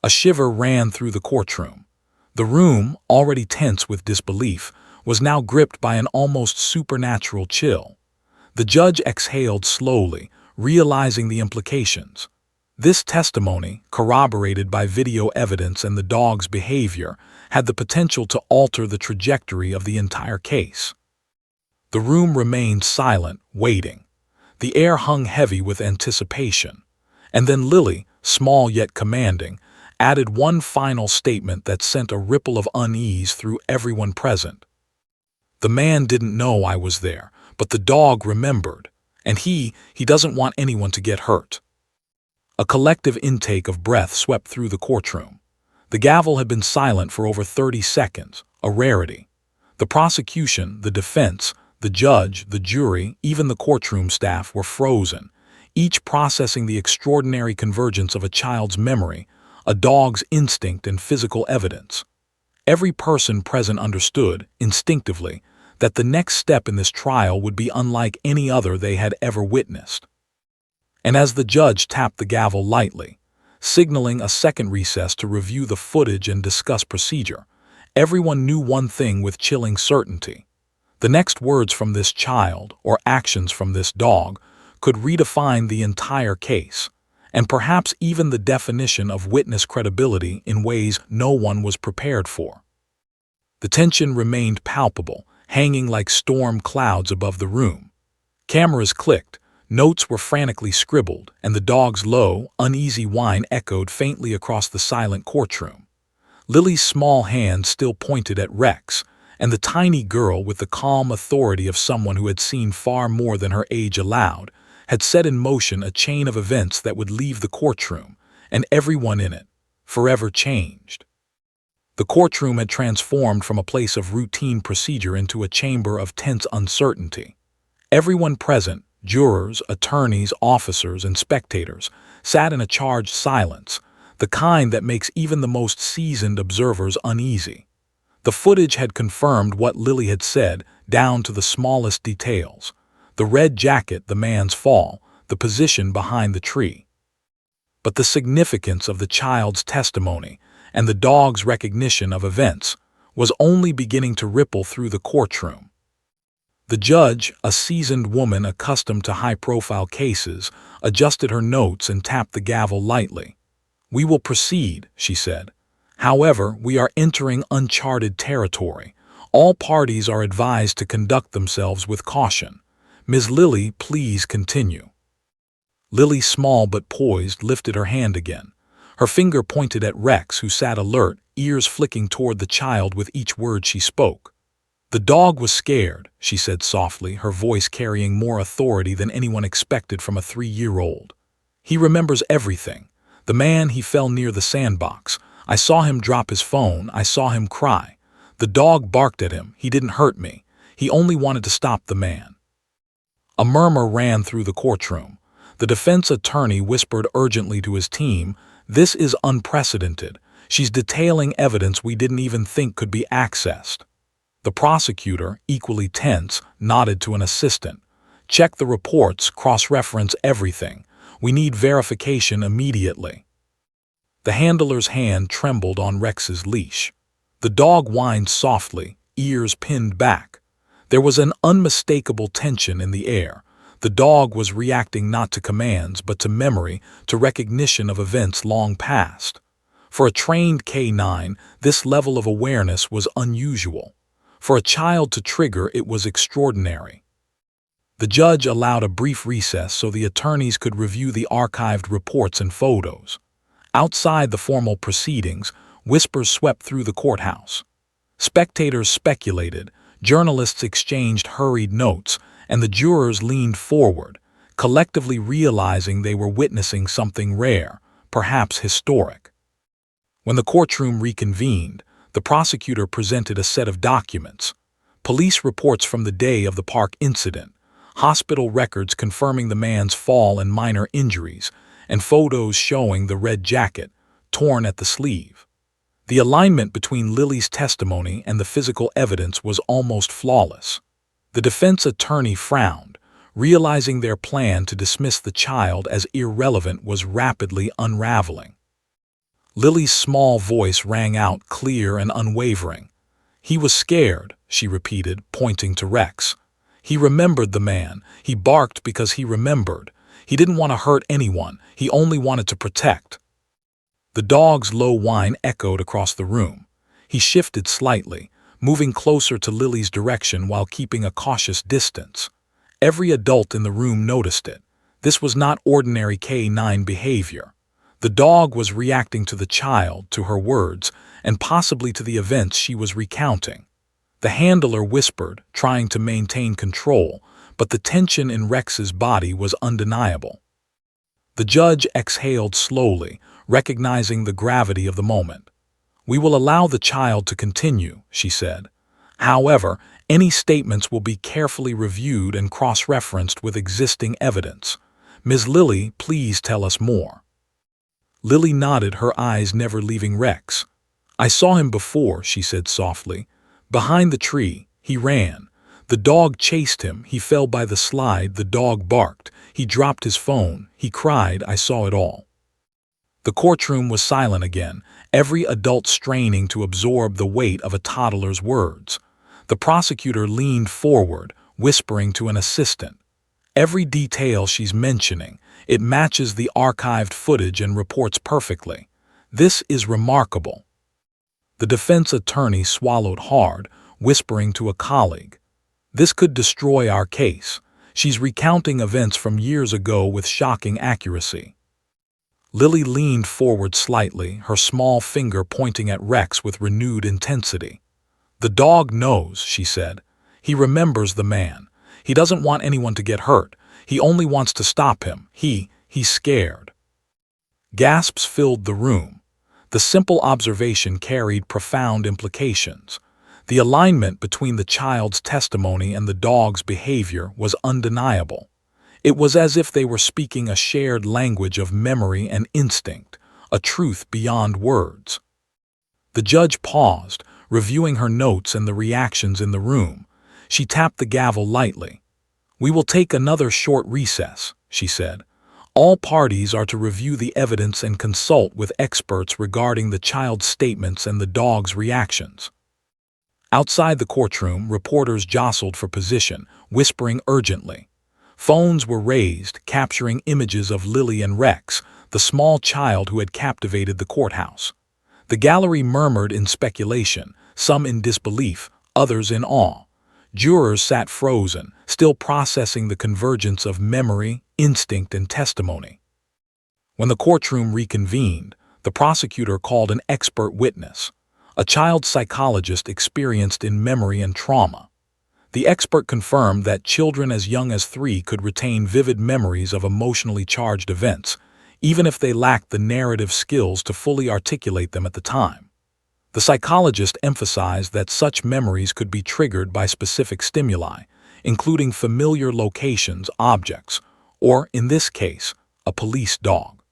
S1: A shiver ran through the courtroom. The room, already tense with disbelief, was now gripped by an almost supernatural chill. The judge exhaled slowly, realizing the implications. This testimony, corroborated by video evidence and the dog's behavior, had the potential to alter the trajectory of the entire case. The room remained silent, waiting. The air hung heavy with anticipation. And then Lily, small yet commanding, added one final statement that sent a ripple of unease through everyone present. "The man didn't know I was there, but the dog remembered, and he doesn't want anyone to get hurt." A collective intake of breath swept through the courtroom. The gavel had been silent for over 30 seconds, a rarity. The prosecution, the defense, the judge, the jury, even the courtroom staff were frozen, each processing the extraordinary convergence of a child's memory, a dog's instinct, and physical evidence. Every person present understood, instinctively, that the next step in this trial would be unlike any other they had ever witnessed. And as the judge tapped the gavel lightly, signaling a second recess to review the footage and discuss procedure, everyone knew one thing with chilling certainty. The next words from this child, or actions from this dog, could redefine the entire case, and perhaps even the definition of witness credibility in ways no one was prepared for. The tension remained palpable, hanging like storm clouds above the room. Cameras clicked, notes were frantically scribbled, and the dog's low, uneasy whine echoed faintly across the silent courtroom. Lily's small hand still pointed at Rex, and the tiny girl, with the calm authority of someone who had seen far more than her age allowed, had set in motion a chain of events that would leave the courtroom, and everyone in it, forever changed. The courtroom had transformed from a place of routine procedure into a chamber of tense uncertainty. Everyone present, jurors, attorneys, officers, and spectators, sat in a charged silence, the kind that makes even the most seasoned observers uneasy. The footage had confirmed what Lily had said, down to the smallest details. The red jacket, the man's fall, the position behind the tree. But the significance of the child's testimony and the dog's recognition of events was only beginning to ripple through the courtroom. The judge, a seasoned woman accustomed to high-profile cases, adjusted her notes and tapped the gavel lightly. "We will proceed," she said. "However, we are entering uncharted territory. All parties are advised to conduct themselves with caution. Ms. Lilly, please continue." Lily, small but poised, lifted her hand again. Her finger pointed at Rex, who sat alert, ears flicking toward the child with each word she spoke. "The dog was scared," she said softly, her voice carrying more authority than anyone expected from a 3-year-old. "He remembers everything. The man, he fell near the sandbox. I saw him drop his phone. I saw him cry. The dog barked at him. He didn't hurt me. He only wanted to stop the man." A murmur ran through the courtroom. The defense attorney whispered urgently to his team, "This is unprecedented. She's detailing evidence we didn't even think could be accessed." The prosecutor, equally tense, nodded to an assistant. "Check the reports, cross-reference everything. We need verification immediately." The handler's hand trembled on Rex's leash. The dog whined softly, ears pinned back. There was an unmistakable tension in the air. The dog was reacting not to commands, but to memory, to recognition of events long past. For a trained K9, this level of awareness was unusual. For a child to trigger, it was extraordinary. The judge allowed a brief recess so the attorneys could review the archived reports and photos. Outside the formal proceedings, whispers swept through the courthouse. Spectators speculated, journalists exchanged hurried notes, and the jurors leaned forward, collectively realizing they were witnessing something rare, perhaps historic. When the courtroom reconvened, the prosecutor presented a set of documents: police reports from the day of the park incident, hospital records confirming the man's fall and minor injuries, and photos showing the red jacket, torn at the sleeve. The alignment between Lily's testimony and the physical evidence was almost flawless. The defense attorney frowned, realizing their plan to dismiss the child as irrelevant was rapidly unraveling. Lily's small voice rang out clear and unwavering. "He was scared," she repeated, pointing to Rex. "He remembered the man. He barked because he remembered. He didn't want to hurt anyone. He only wanted to protect." The dog's low whine echoed across the room. He shifted slightly, moving closer to Lily's direction while keeping a cautious distance. Every adult in the room noticed it. This was not ordinary K9 behavior. The dog was reacting to the child, to her words, and possibly to the events she was recounting. The handler whispered, trying to maintain control, but the tension in Rex's body was undeniable. The judge exhaled slowly, recognizing the gravity of the moment. "We will allow the child to continue," she said. "However, any statements will be carefully reviewed and cross-referenced with existing evidence. Ms. Lilly, please tell us more." Lily nodded, her eyes never leaving Rex. "I saw him before," she said softly. "Behind the tree. He ran. The dog chased him. He fell by the slide. The dog barked. He dropped his phone. He cried. I saw it all." The courtroom was silent again, every adult straining to absorb the weight of a toddler's words. The prosecutor leaned forward, whispering to an assistant. "Every detail she's mentioning, it matches the archived footage and reports perfectly. This is remarkable." The defense attorney swallowed hard, whispering to a colleague, "This could destroy our case. She's recounting events from years ago with shocking accuracy." Lily leaned forward slightly, her small finger pointing at Rex with renewed intensity. "The dog knows," she said. "He remembers the man. He doesn't want anyone to get hurt. He only wants to stop him. He's scared." Gasps filled the room. The simple observation carried profound implications. The alignment between the child's testimony and the dog's behavior was undeniable. It was as if they were speaking a shared language of memory and instinct, a truth beyond words. The judge paused, reviewing her notes and the reactions in the room. She tapped the gavel lightly. "We will take another short recess," she said. "All parties are to review the evidence and consult with experts regarding the child's statements and the dog's reactions." Outside the courtroom, reporters jostled for position, whispering urgently. Phones were raised, capturing images of Lily and Rex, the small child who had captivated the courthouse. The gallery murmured in speculation, some in disbelief, others in awe. Jurors sat frozen, still processing the convergence of memory, instinct, and testimony. When the courtroom reconvened, the prosecutor called an expert witness, a child psychologist experienced in memory and trauma. The expert confirmed that children as young as 3 could retain vivid memories of emotionally charged events, even if they lacked the narrative skills to fully articulate them at the time. The psychologist emphasized that such memories could be triggered by specific stimuli, including familiar locations, objects, or, in this case, a police dog.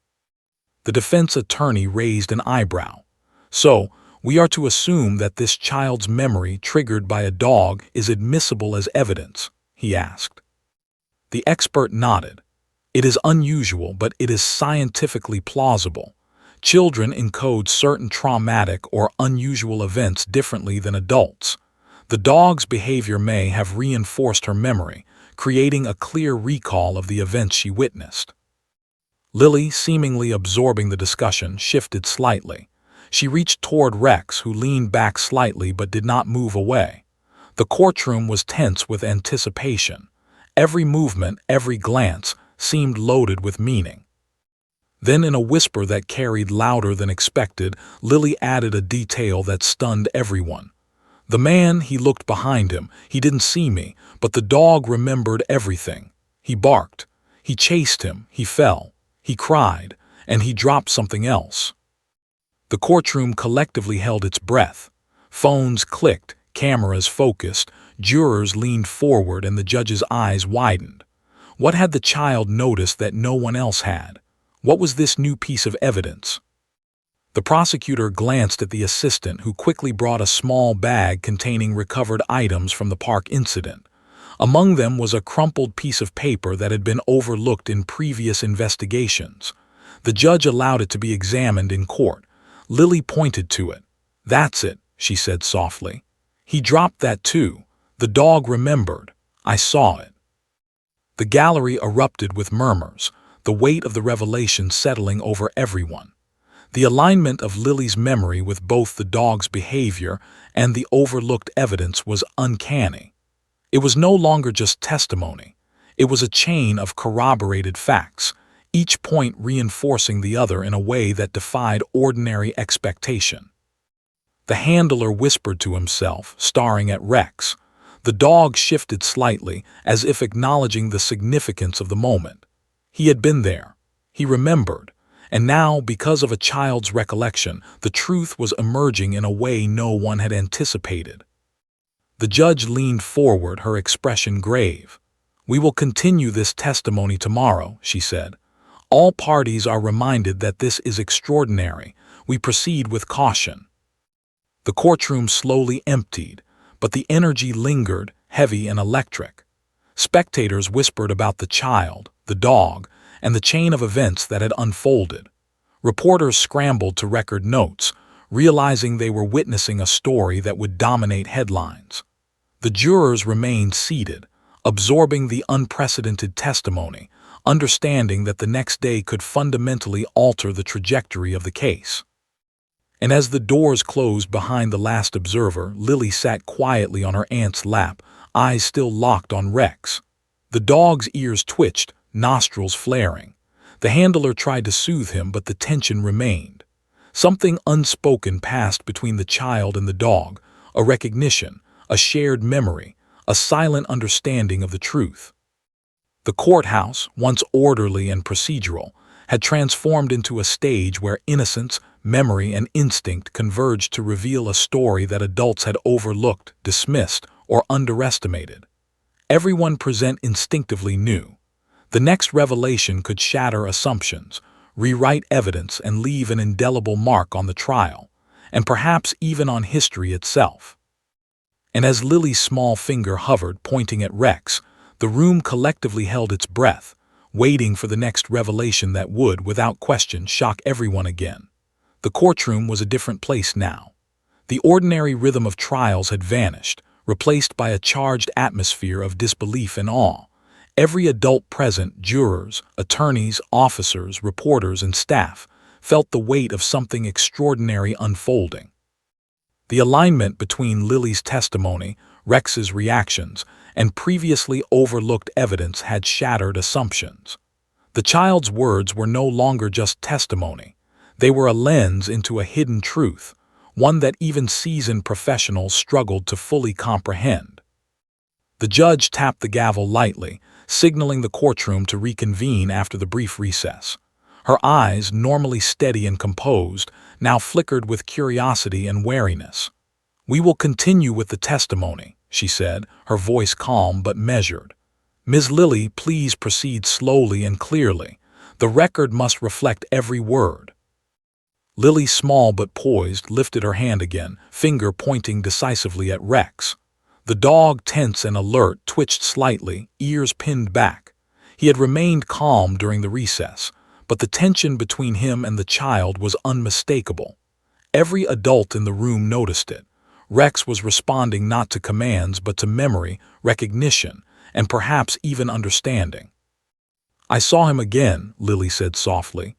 S1: The defense attorney raised an eyebrow. So, we are to assume that this child's memory triggered by a dog is admissible as evidence, he asked. The expert nodded. It is unusual, but it is scientifically plausible. Children encode certain traumatic or unusual events differently than adults. The dog's behavior may have reinforced her memory, creating a clear recall of the events she witnessed. Lily, seemingly absorbing the discussion, shifted slightly. She reached toward Rex, who leaned back slightly but did not move away. The courtroom was tense with anticipation. Every movement, every glance, seemed loaded with meaning. Then, in a whisper that carried louder than expected, Lily added a detail that stunned everyone. The man, he looked behind him. He didn't see me, but the dog remembered everything. He barked. He chased him. He fell. He cried. And he dropped something else. The courtroom collectively held its breath. Phones clicked, cameras focused, jurors leaned forward, and the judge's eyes widened. What had the child noticed that no one else had? What was this new piece of evidence? The prosecutor glanced at the assistant, who quickly brought a small bag containing recovered items from the park incident. Among them was a crumpled piece of paper that had been overlooked in previous investigations. The judge allowed it to be examined in court. Lily pointed to it. "That's it," she said softly. "He dropped that too. The dog remembered. I saw it." The gallery erupted with murmurs, the weight of the revelation settling over everyone. The alignment of Lily's memory with both the dog's behavior and the overlooked evidence was uncanny. It was no longer just testimony. It was a chain of corroborated facts, each point reinforcing the other in a way that defied ordinary expectation. The handler whispered to himself, staring at Rex. The dog shifted slightly, as if acknowledging the significance of the moment. He had been there. He remembered. And now, because of a child's recollection, the truth was emerging in a way no one had anticipated. The judge leaned forward, her expression grave. "We will continue this testimony tomorrow," she said. "All parties are reminded that this is extraordinary. We proceed with caution." The courtroom slowly emptied, but the energy lingered, heavy and electric. Spectators whispered about the child, the dog, and the chain of events that had unfolded. Reporters scrambled to record notes, realizing they were witnessing a story that would dominate headlines. The jurors remained seated, absorbing the unprecedented testimony, understanding that the next day could fundamentally alter the trajectory of the case. And as the doors closed behind the last observer, Lily sat quietly on her aunt's lap, eyes still locked on Rex. The dog's ears twitched, nostrils flaring. The handler tried to soothe him, but the tension remained. Something unspoken passed between the child and the dog, a recognition, a shared memory, a silent understanding of the truth. The courthouse, once orderly and procedural, had transformed into a stage where innocence, memory, and instinct converged to reveal a story that adults had overlooked, dismissed, or underestimated. Everyone present instinctively knew. The next revelation could shatter assumptions, rewrite evidence, and leave an indelible mark on the trial, and perhaps even on history itself. And as Lily's small finger hovered, pointing at Rex, the room collectively held its breath, waiting for the next revelation that would, without question, shock everyone again. The courtroom was a different place now. The ordinary rhythm of trials had vanished, replaced by a charged atmosphere of disbelief and awe. Every adult present, jurors, attorneys, officers, reporters, and staff, felt the weight of something extraordinary unfolding. The alignment between Lily's testimony, Rex's reactions, and previously overlooked evidence had shattered assumptions. The child's words were no longer just testimony. They were a lens into a hidden truth, one that even seasoned professionals struggled to fully comprehend. The judge tapped the gavel lightly, signaling the courtroom to reconvene after the brief recess. Her eyes, normally steady and composed, now flickered with curiosity and wariness. "We will continue with the testimony," she said, her voice calm but measured. "Ms. Lilly, please proceed slowly and clearly. The record must reflect every word." Lily, small but poised, lifted her hand again, finger pointing decisively at Rex. The dog, tense and alert, twitched slightly, ears pinned back. He had remained calm during the recess, but the tension between him and the child was unmistakable. Every adult in the room noticed it. Rex was responding not to commands but to memory, recognition, and perhaps even understanding. "I saw him again," Lily said softly.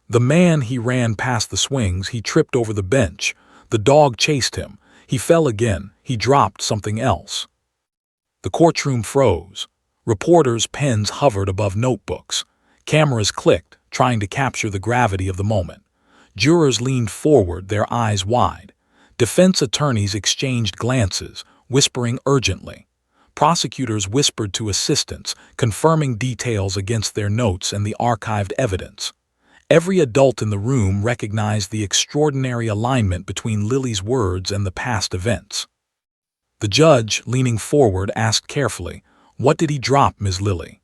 S1: "The man, he ran past the swings, he tripped over the bench. The dog chased him. He fell again, he dropped something else." The courtroom froze. Reporters' pens hovered above notebooks. Cameras clicked, trying to capture the gravity of the moment. Jurors leaned forward, their eyes wide. Defense attorneys exchanged glances, whispering urgently. Prosecutors whispered to assistants, confirming details against their notes and the archived evidence. Every adult in the room recognized the extraordinary alignment between Lily's words and the past events. The judge, leaning forward, asked carefully, "What did he drop, Ms. Lilly?"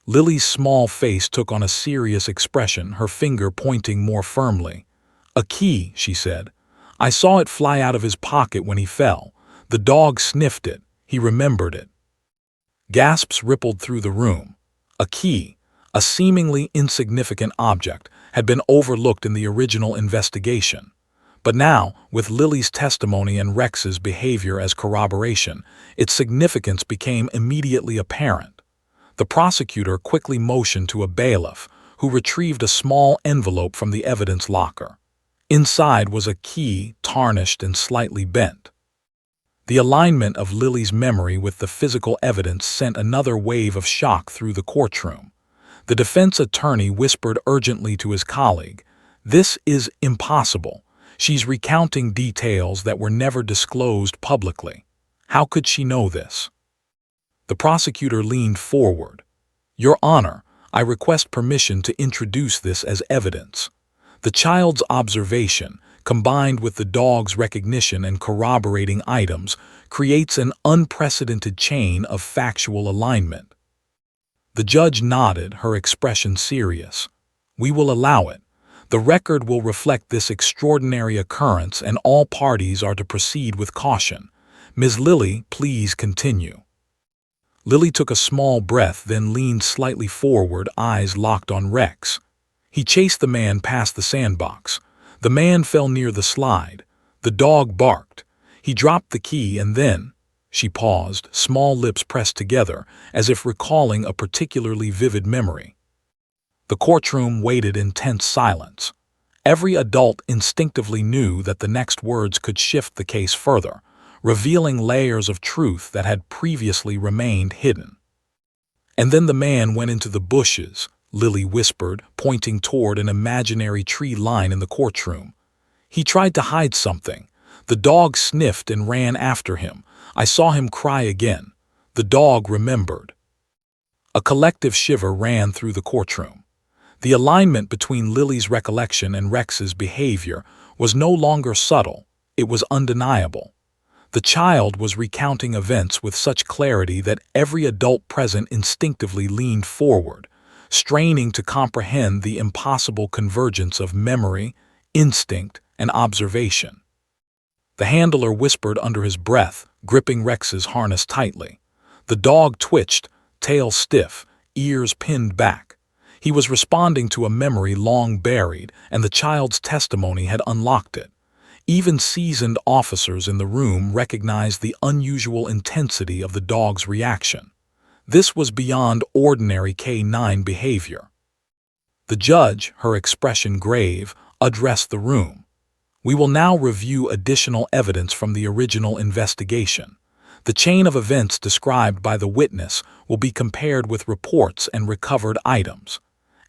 S1: Lily's small face took on a serious expression, her finger pointing more firmly. "A key," she said. "I saw it fly out of his pocket when he fell. The dog sniffed it. He remembered it." Gasps rippled through the room. A key, a seemingly insignificant object, had been overlooked in the original investigation. But now, with Lily's testimony and Rex's behavior as corroboration, its significance became immediately apparent. The prosecutor quickly motioned to a bailiff, who retrieved a small envelope from the evidence locker. Inside was a key, tarnished and slightly bent. The alignment of Lily's memory with the physical evidence sent another wave of shock through the courtroom. The defense attorney whispered urgently to his colleague, "This is impossible. She's recounting details that were never disclosed publicly. How could she know this?" The prosecutor leaned forward. "Your Honor, I request permission to introduce this as evidence." The child's observation, combined with the dog's recognition and corroborating items, creates an unprecedented chain of factual alignment. The judge nodded, her expression serious. "We will allow it. The record will reflect this extraordinary occurrence, and all parties are to proceed with caution. Ms. Lilly, please continue." Lily took a small breath, then leaned slightly forward, eyes locked on Rex. "He chased the man past the sandbox. The man fell near the slide. The dog barked. He dropped the key and then—" She paused, small lips pressed together, as if recalling a particularly vivid memory. The courtroom waited in tense silence. Every adult instinctively knew that the next words could shift the case further, revealing layers of truth that had previously remained hidden. "And then the man went into the bushes," Lily whispered, pointing toward an imaginary tree line in the courtroom. "He tried to hide something. The dog sniffed and ran after him. I saw him cry again. The dog remembered." A collective shiver ran through the courtroom. The alignment between Lily's recollection and Rex's behavior was no longer subtle, it was undeniable. The child was recounting events with such clarity that every adult present instinctively leaned forward, straining to comprehend the impossible convergence of memory, instinct, and observation. The handler whispered under his breath, gripping Rex's harness tightly. The dog twitched, tail stiff, ears pinned back. He was responding to a memory long buried, and the child's testimony had unlocked it. Even seasoned officers in the room recognized the unusual intensity of the dog's reaction. This was beyond ordinary canine behavior. The judge, her expression grave, addressed the room. We will now review additional evidence from the original investigation. The chain of events described by the witness will be compared with reports and recovered items.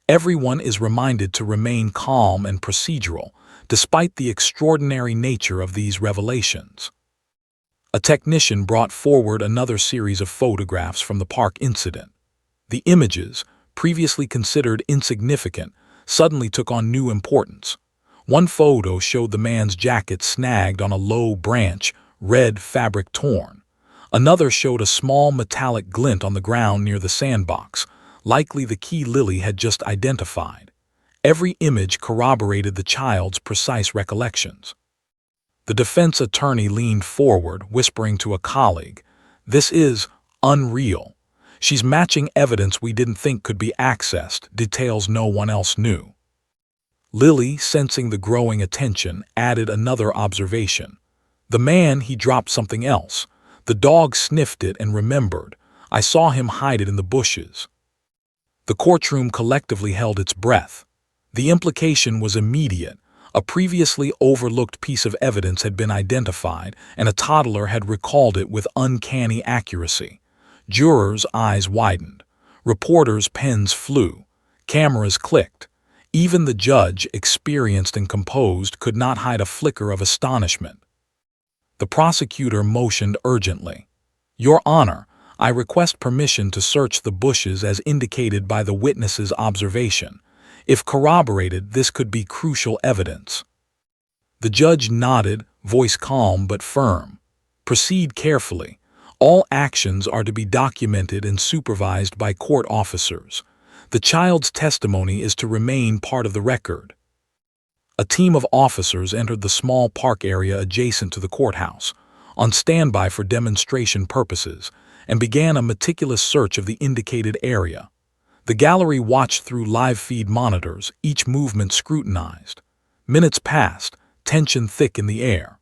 S1: Everyone is reminded to remain calm and procedural, despite the extraordinary nature of these revelations. A technician brought forward another series of photographs from the park incident. The images, previously considered insignificant, suddenly took on new importance. One photo showed the man's jacket snagged on a low branch, red fabric torn. Another showed a small metallic glint on the ground near the sandbox, likely the key Lily had just identified. Every image corroborated the child's precise recollections. The defense attorney leaned forward, whispering to a colleague, "This is unreal. She's matching evidence we didn't think could be accessed, details no one else knew." Lily, sensing the growing attention, added another observation. "The man, he dropped something else. The dog sniffed it and remembered. I saw him hide it in the bushes." The courtroom collectively held its breath. The implication was immediate. A previously overlooked piece of evidence had been identified, and a toddler had recalled it with uncanny accuracy. Jurors' eyes widened. Reporters' pens flew. Cameras clicked. Even the judge, experienced and composed, could not hide a flicker of astonishment. The prosecutor motioned urgently. "Your Honor, I request permission to search the bushes as indicated by the witness's observation. If corroborated, this could be crucial evidence." The judge nodded, voice calm but firm. "Proceed carefully. All actions are to be documented and supervised by court officers. The child's testimony is to remain part of the record." A team of officers entered the small park area adjacent to the courthouse, on standby for demonstration purposes, and began a meticulous search of the indicated area. The gallery watched through live feed monitors, each movement scrutinized. Minutes passed, tension thick in the air.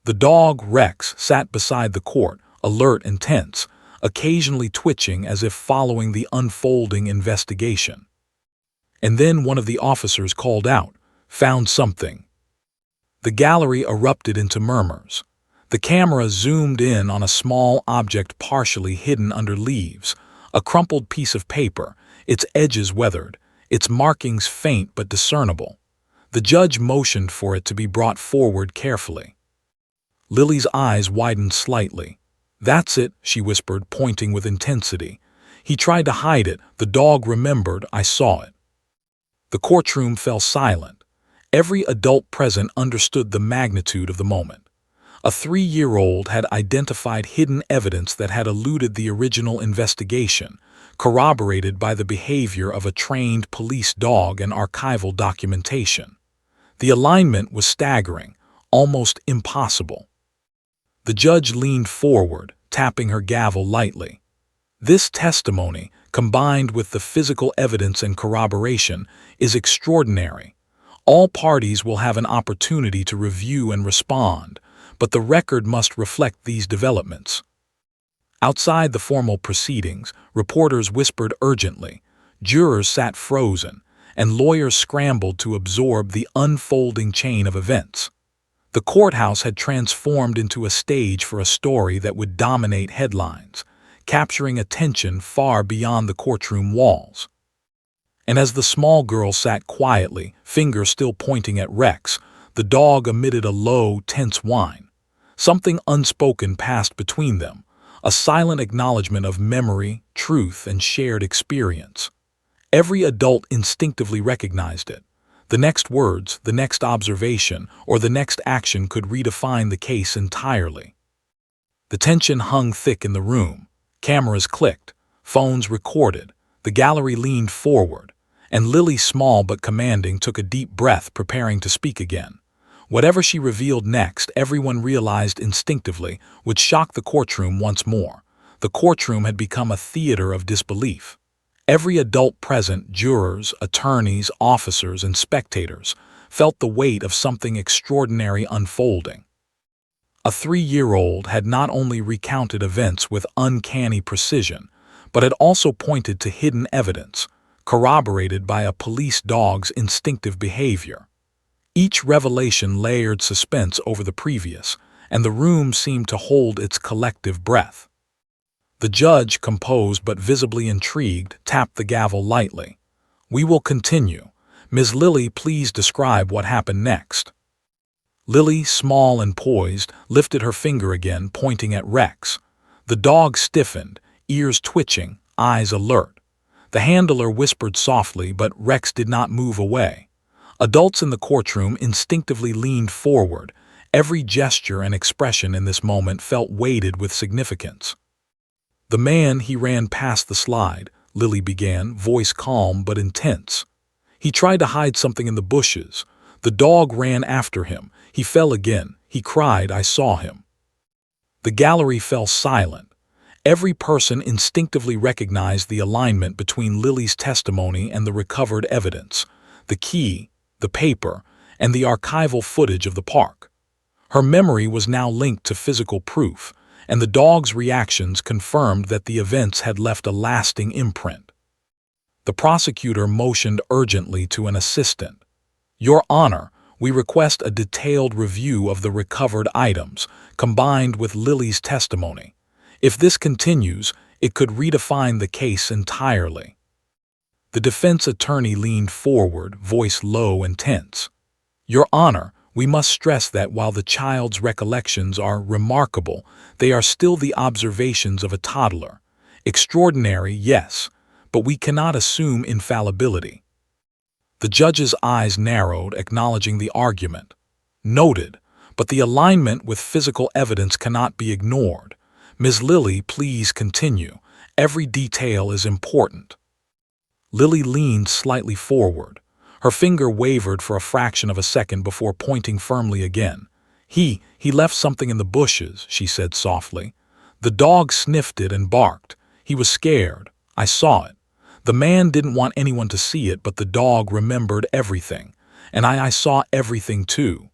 S1: The dog, Rex, sat beside the court, alert and tense, occasionally twitching as if following the unfolding investigation. And then one of the officers called out, "Found something." The gallery erupted into murmurs. The camera zoomed in on a small object partially hidden under leaves, a crumpled piece of paper, its edges weathered, its markings faint but discernible. The judge motioned for it to be brought forward carefully. Lily's eyes widened slightly. "That's it," she whispered, pointing with intensity. "He tried to hide it. The dog remembered. I saw it." The courtroom fell silent. Every adult present understood the magnitude of the moment. A 3-year-old had identified hidden evidence that had eluded the original investigation, corroborated by the behavior of a trained police dog and archival documentation. The alignment was staggering, almost impossible. The judge leaned forward, tapping her gavel lightly. "This testimony, combined with the physical evidence and corroboration, is extraordinary. All parties will have an opportunity to review and respond, but the record must reflect these developments." Outside the formal proceedings, reporters whispered urgently, jurors sat frozen, and lawyers scrambled to absorb the unfolding chain of events. The courthouse had transformed into a stage for a story that would dominate headlines, capturing attention far beyond the courtroom walls. And as the small girl sat quietly, finger still pointing at Rex, the dog emitted a low, tense whine. Something unspoken passed between them, a silent acknowledgement of memory, truth, and shared experience. Every adult instinctively recognized it. The next words, the next observation, or the next action could redefine the case entirely. The tension hung thick in the room. Cameras clicked, phones recorded, the gallery leaned forward, and Lily, small but commanding, took a deep breath, preparing to speak again. Whatever she revealed next, everyone realized instinctively, would shock the courtroom once more. The courtroom had become a theater of disbelief. Every adult present, jurors, attorneys, officers, and spectators, felt the weight of something extraordinary unfolding. A 3-year-old had not only recounted events with uncanny precision, but had also pointed to hidden evidence, corroborated by a police dog's instinctive behavior. Each revelation layered suspense over the previous, and the room seemed to hold its collective breath. The judge, composed but visibly intrigued, tapped the gavel lightly. "We will continue. Ms. Lily, please describe what happened next." Lily, small and poised, lifted her finger again, pointing at Rex. The dog stiffened, ears twitching, eyes alert. The handler whispered softly, but Rex did not move away. Adults in the courtroom instinctively leaned forward. Every gesture and expression in this moment felt weighted with significance. "The man, he ran past the slide," Lily began, voice calm but intense. "He tried to hide something in the bushes. The dog ran after him. He fell again. He cried, 'I saw him.'" The gallery fell silent. Every person instinctively recognized the alignment between Lily's testimony and the recovered evidence, the key, the paper, and the archival footage of the park. Her memory was now linked to physical proof, and the dog's reactions confirmed that the events had left a lasting imprint. The prosecutor motioned urgently to an assistant. "Your Honor, we request a detailed review of the recovered items, combined with Lily's testimony. If this continues, it could redefine the case entirely." The defense attorney leaned forward, voice low and tense. "Your Honor, we must stress that while the child's recollections are remarkable, they are still the observations of a toddler. Extraordinary, yes, but we cannot assume infallibility." The judge's eyes narrowed, acknowledging the argument. "Noted, but the alignment with physical evidence cannot be ignored. Ms. Lily, please continue. Every detail is important." Lily leaned slightly forward. Her finger wavered for a fraction of a second before pointing firmly again. He left something in the bushes," she said softly. "The dog sniffed it and barked. He was scared. I saw it. The man didn't want anyone to see it, but the dog remembered everything. And I saw everything too."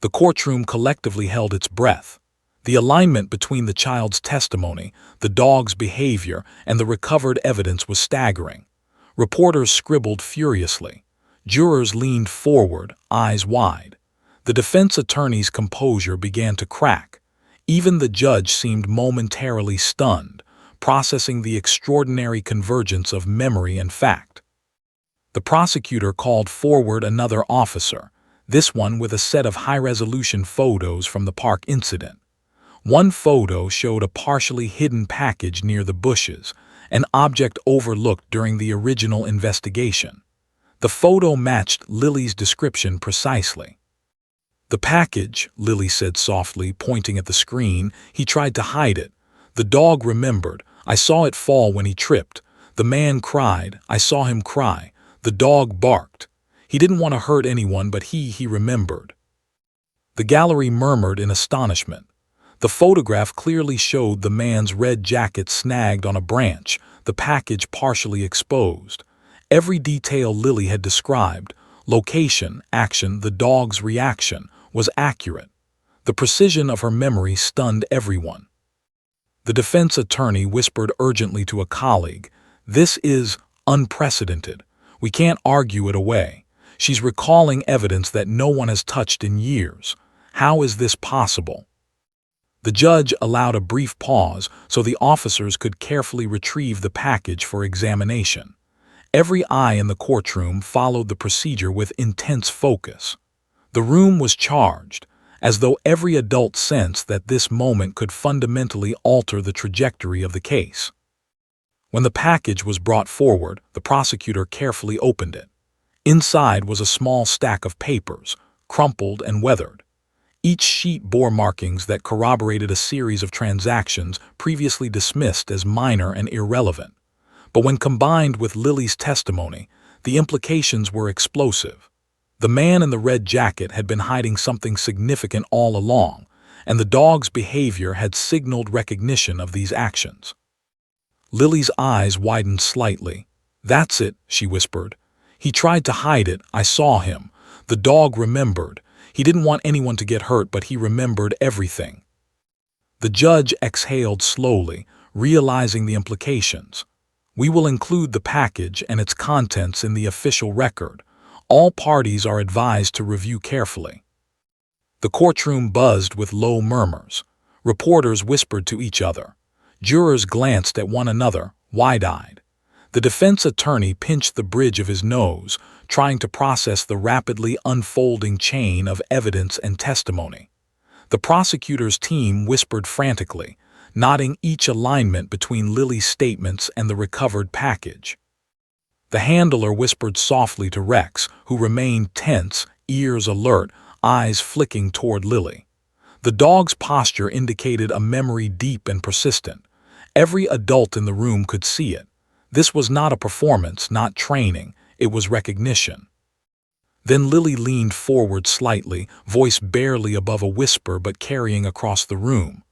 S1: The courtroom collectively held its breath. The alignment between the child's testimony, the dog's behavior, and the recovered evidence was staggering. Reporters scribbled furiously. Jurors leaned forward, eyes wide. The defense attorney's composure began to crack. Even the judge seemed momentarily stunned, processing the extraordinary convergence of memory and fact. The prosecutor called forward another officer, this one with a set of high-resolution photos from the park incident. One photo showed a partially hidden package near the bushes, an object overlooked during the original investigation. The photo matched Lily's description precisely. "The package," Lily said softly, pointing at the screen, "he tried to hide it. The dog remembered. I saw it fall when he tripped. The man cried. I saw him cry. The dog barked. He didn't want to hurt anyone, but he remembered." The gallery murmured in astonishment. The photograph clearly showed the man's red jacket snagged on a branch, the package partially exposed. Every detail Lily had described, location, action, the dog's reaction, was accurate. The precision of her memory stunned everyone. The defense attorney whispered urgently to a colleague, "This is unprecedented. We can't argue it away. She's recalling evidence that no one has touched in years. How is this possible?" The judge allowed a brief pause so the officers could carefully retrieve the package for examination. Every eye in the courtroom followed the procedure with intense focus. The room was charged, as though every adult sensed that this moment could fundamentally alter the trajectory of the case. When the package was brought forward, the prosecutor carefully opened it. Inside was a small stack of papers, crumpled and weathered. Each sheet bore markings that corroborated a series of transactions previously dismissed as minor and irrelevant. But when combined with Lily's testimony, the implications were explosive. The man in the red jacket had been hiding something significant all along, and the dog's behavior had signaled recognition of these actions. Lily's eyes widened slightly. "That's it," she whispered. "He tried to hide it. I saw him. The dog remembered. He didn't want anyone to get hurt, but he remembered everything. The judge exhaled slowly, realizing the implications. We will include the package and its contents in the official record. All parties are advised to review carefully. The courtroom buzzed with low murmurs. Reporters whispered to each other. Jurors glanced at one another, wide-eyed. The defense attorney pinched the bridge of his nose, trying to process the rapidly unfolding chain of evidence and testimony. The prosecutor's team whispered frantically, nodding each alignment between Lily's statements and the recovered package. The handler whispered softly to Rex, who remained tense, ears alert, eyes flicking toward Lily. The dog's posture indicated a memory deep and persistent. Every adult in the room could see it. This was not a performance, not training, it was recognition. Then Lily leaned forward slightly, voice barely above a whisper but carrying across the room.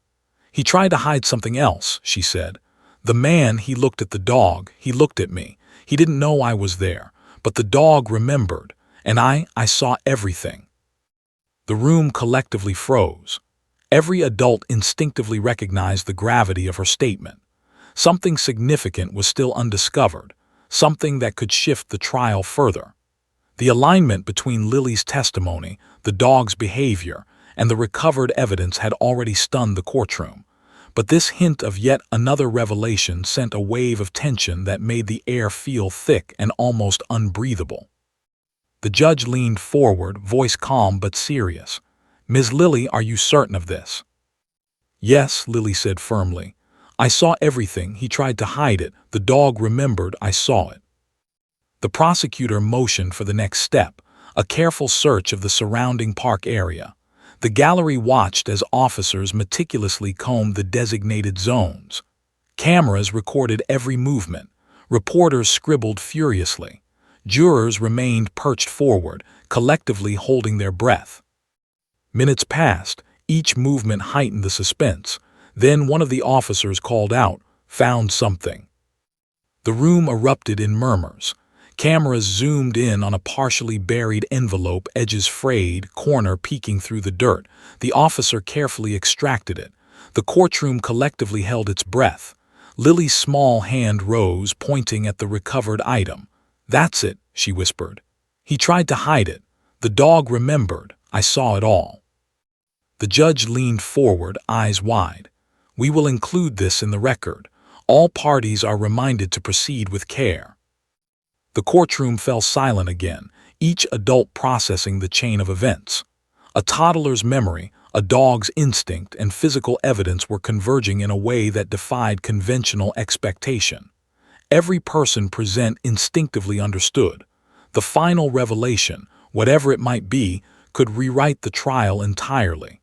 S1: "He tried to hide something else," she said. "The man, he looked at the dog, he looked at me. He didn't know I was there, but the dog remembered, and I saw everything." The room collectively froze. Every adult instinctively recognized the gravity of her statement. Something significant was still undiscovered, something that could shift the trial further. The alignment between Lily's testimony, the dog's behavior, and the recovered evidence had already stunned the courtroom. But this hint of yet another revelation sent a wave of tension that made the air feel thick and almost unbreathable. The judge leaned forward, voice calm but serious. "Ms. Lily, are you certain of this?" "Yes," Lily said firmly. "I saw everything. He tried to hide it. The dog remembered. I saw it." The prosecutor motioned for the next step, a careful search of the surrounding park area. The gallery watched as officers meticulously combed the designated zones. Cameras recorded every movement. Reporters scribbled furiously. Jurors remained perched forward, collectively holding their breath. Minutes passed, each movement heightened the suspense. Then one of the officers called out, "Found something." The room erupted in murmurs. Cameras zoomed in on a partially buried envelope, edges frayed, corner peeking through the dirt. The officer carefully extracted it. The courtroom collectively held its breath. Lily's small hand rose, pointing at the recovered item. "That's it," she whispered. "He tried to hide it. The dog remembered. I saw it all." The judge leaned forward, eyes wide. "We will include this in the record. All parties are reminded to proceed with care." The courtroom fell silent again, each adult processing the chain of events. A toddler's memory, a dog's instinct, and physical evidence were converging in a way that defied conventional expectation. Every person present instinctively understood. The final revelation, whatever it might be, could rewrite the trial entirely.